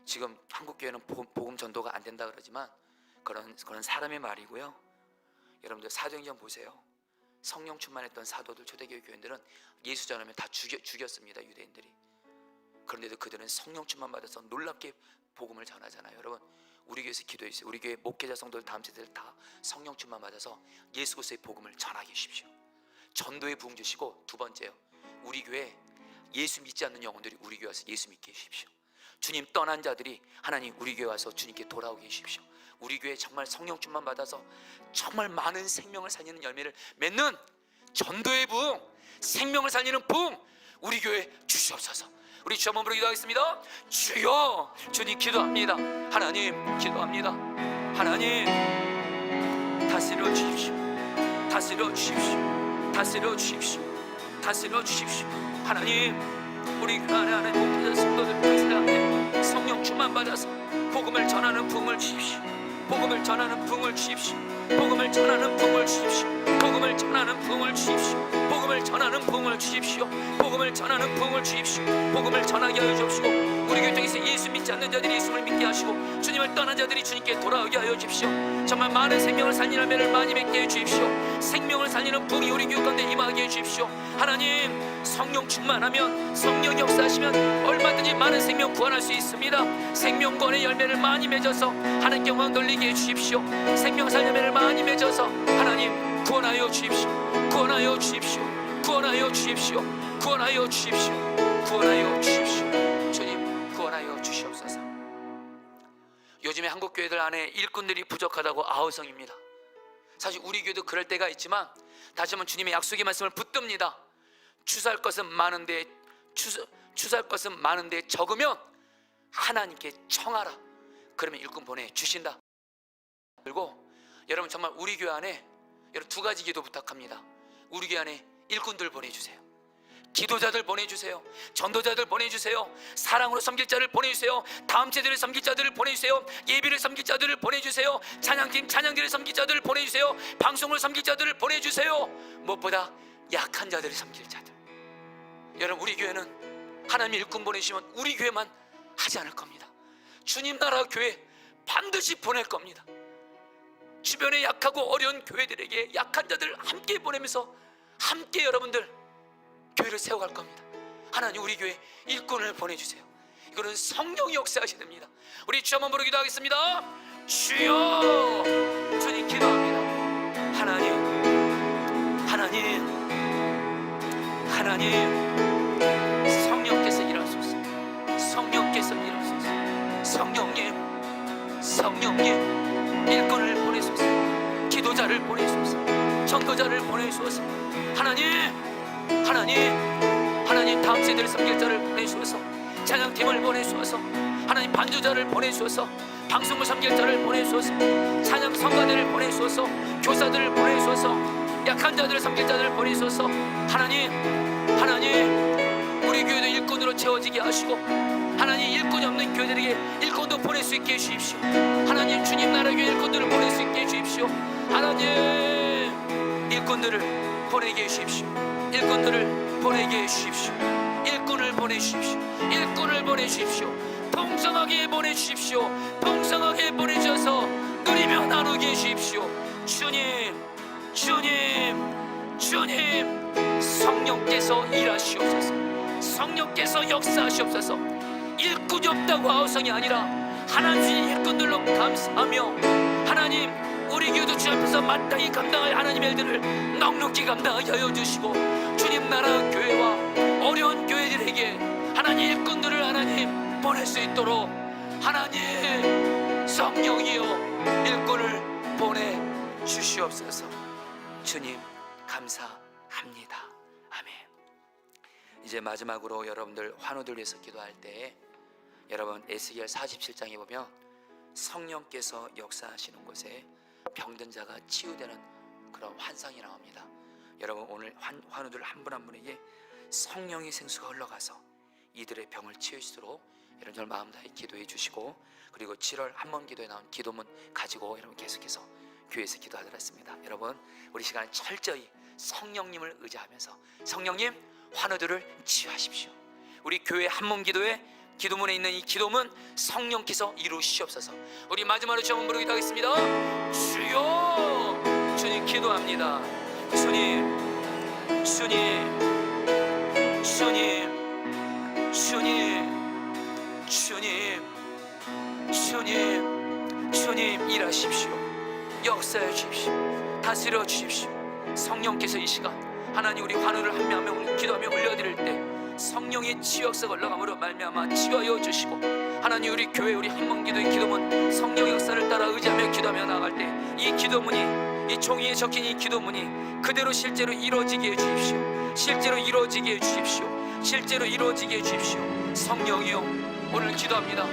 지금 한국 교회는 복음 전도가 안 된다 그러지만 그런 사람의 말이고요. 여러분들 사도행전 보세요. 성령 충만했던 사도들 초대교회 교인들은 예수 전하면 다 죽였습니다. 유대인들이. 그런데도 그들은 성령 충만 받아서 놀랍게 복음을 전하잖아요. 여러분 우리 교회에서 기도해 주세요. 우리 교회 목회자 성도들 다음 세대들 다 성령 충만 받아서 예수 그리스도의 복음을 전하게 해주십시오. 전도의 부흥 주시고, 두 번째요, 우리 교회 예수 믿지 않는 영혼들이 우리 교회 와서 예수 믿게 해주십시오. 주님 떠난 자들이 하나님 우리 교회 와서 주님께 돌아오게 해주십시오. 우리 교회 정말 성령 충만 받아서 정말 많은 생명을 살리는 열매를 맺는 전도의 부흥, 생명을 살리는 부흥 우리 교회 주시옵소서. 우리 주 한번 부르고 기도하겠습니다. 주여. 주님 기도합니다. 하나님 기도합니다. 하나님 다스려 주십시오. 다스려 주십시오. 다스려 주십시오. 다스려 주십시오. 하나님 우리 그 안에 목회자 성도들 그 안에 성령 충만 받아서 복음을 전하는 부흥을 주십시오. 복음을 전하는 부흥을 주십시오. 복음을 전하는 부흥을 주십시오. 복음을 전하는 부흥을 주십시오. 복음을 전하는 부흥을 주십시오. 복음을 전하는 부흥을 주십시오. 복음을 전하게 하여 주십시오. 우리 교회 중에서 예수 믿지 않는 자들이 예수를 믿게 하시고 주님을 떠난 자들이 주님께 돌아오게 하여 주십시오. 정말 많은 생명을 살리는 열매를 많이 맺게 해 주십시오. 생명을 살리는 부흥이 우리 교회 가운데 임하게 해 주십시오. 하나님 성령 충만하면, 성령 역사하시면 얼마든지 많은 생명 구원할 수 있습니다. 생명 구원의 열매를 많이 맺어서 하나님께 영광 돌리게 해 주십시오. 생명 살 열매를 많이 맺어서 하나님 구원하여 주십시오. 구원하여 주십시오. 구원하여 주십시오. 구원하여 주십시오. 구원하여 주십시오. 주님 구원하여 주시옵소서. 요즘에 한국 교회들 안에 일꾼들이 부족하다고 아우성입니다. 사실 우리 교회도 그럴 때가 있지만 다시 한번 주님의 약속의 말씀을 붙듭니다. 추수할 것은 많은데 추수할 것은 많은데 적으면 하나님께 청하라. 그러면 일꾼 보내주신다. 그리고 여러분 정말 우리 교회 안에 여러분 두 가지 기도 부탁합니다. 우리 교회 안에 일꾼들 보내주세요. 기도자들 보내주세요. 전도자들 보내주세요. 사랑으로 섬길 자를 보내주세요. 다음 세대를 섬길 자들을 보내주세요. 예비를 섬길 자들을 보내주세요. 찬양팀 찬양들을 섬길 자들을 보내주세요. 방송을 섬길 자들을 보내주세요. 무엇보다 약한 자들을 섬길 자들. 여러분 우리 교회는 하나님 일꾼 보내시면 우리 교회만 하지 않을 겁니다. 주님 나라 교회 반드시 보낼 겁니다. 주변에 약하고 어려운 교회들에게 약한 자들을 함께 보내면서 함께 여러분들 교회를 세워갈 겁니다. 하나님 우리 교회 일꾼을 보내주세요. 이거는 성령이 역사하셔야 됩니다. 우리 주 한번 부르기도 하겠습니다. 주여. 주님 기도합니다. 하나님 하나님 성령께서 일하소서. 성령께서 일하소서. 성령님 일꾼을 보내소서. 기도자를 보내소서. 전도자를 보내소서. 하나님 다음 세대를 섬길 자를 보내소서. 찬양팀을 보내소서. 하나님 반주자를 보내소서. 방송을 섬길 자를 보내소서. 찬양 성가대를 보내소서. 교사들을 보내소서. 약한 자들을 섬길 자들을 보내소서. 하나님 우리 교회도 일꾼으로 채워지게 하시고, 하나님 일꾼이 없는 교회들에게 일꾼도 보낼 수 있게 해주십시오. 하나님 주님 나라 교회 일꾼들을 보낼 수 있게 해주십시오. 하나님 일꾼들을 보내게 해주십시오. 일꾼들을 보내게 해주십시오. 일꾼을 보내주십시오. 일꾼을 보내주십시오. 풍성하게 보내주십시오. 풍성하게 보내셔서 누리며 나누게 해주십시오. 주님 성령께서 일하시옵소서. 성령께서 역사하시옵소서. 일꾼이 없다고 아우성이 아니라 하나님 일꾼들로 감사하며, 하나님 우리 교회도 주 앞에서 마땅히 감당할 하나님의 일들을 넉넉히 감당하게 하여 주시고, 주님 나라 교회와 어려운 교회들에게 하나님 일꾼들을 하나님 보낼 수 있도록 하나님 성령이여 일꾼을 보내주시옵소서. 주님 감사합니다. 아멘. 이제 마지막으로 여러분들 환우들 위해서 기도할 때, 여러분 에스겔 47장에 보면 성령께서 역사하시는 곳에 병든 자가 치유되는 그런 환상이 나옵니다. 여러분 오늘 환우들 한 분 한 분에게 성령의 생수가 흘러가서 이들의 병을 치유시도록 여러분 정말 마음 다해 기도해 주시고, 그리고 7월 한번 기도에 나온 기도문 가지고 여러분 계속해서 교회에서 기도하도록 했습니다. 여러분 우리 시간 철저히 성령님을 의지하면서 성령님 환우들을 치유하십시오. 우리 교회 한몸 기도에 기도문에 있는 이 기도문 성령께서 이루시옵소서. 우리 마지막으로 주 한번 부르기도 하겠습니다. 주여. 주님 기도합니다. 주님 일하십시오. 역사해 주십시오. 다스려 주십시오. 성령께서 이 시간 하나님 우리 환우를 한 명 한 명 기도하며 올려드릴 때 성령의 치유 역사가 올라감으로 말미암아 치유하여 주시고, 하나님 우리 교회 우리 한몸 기도의 기도문 성령 역사를 따라 의지하며 기도하며 나아갈 때 이 기도문이, 이 종이에 적힌 이 기도문이 그대로 실제로 이루어지게 해주십시오. 실제로 이루어지게 해주십시오. 실제로 이루어지게 해주십시오. 성령이여 오늘 기도합니다.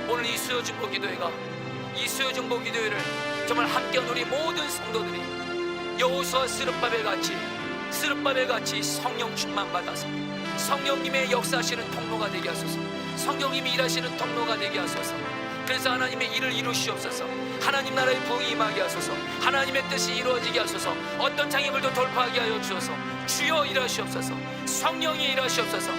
오늘 이 수요중보 기도회가, 이 수요중보 기도회를 정말 함께한 우리 모든 성도들이 여호수아 스룹바벨 같이 성령 충만 받아서 성령님의 역사하시는 통로가 되게 하소서. 성령님이 일하시는 통로가 되게 하소서. 그래서 하나님의 일을 이루시옵소서. 하나님 나라의 부흥이 임하게 하소서. 하나님의 뜻이 이루어지게 하소서. 어떤 장애물도 돌파하게 하여 주소서. 주여 일하시옵소서. 성령이 일하시옵소서.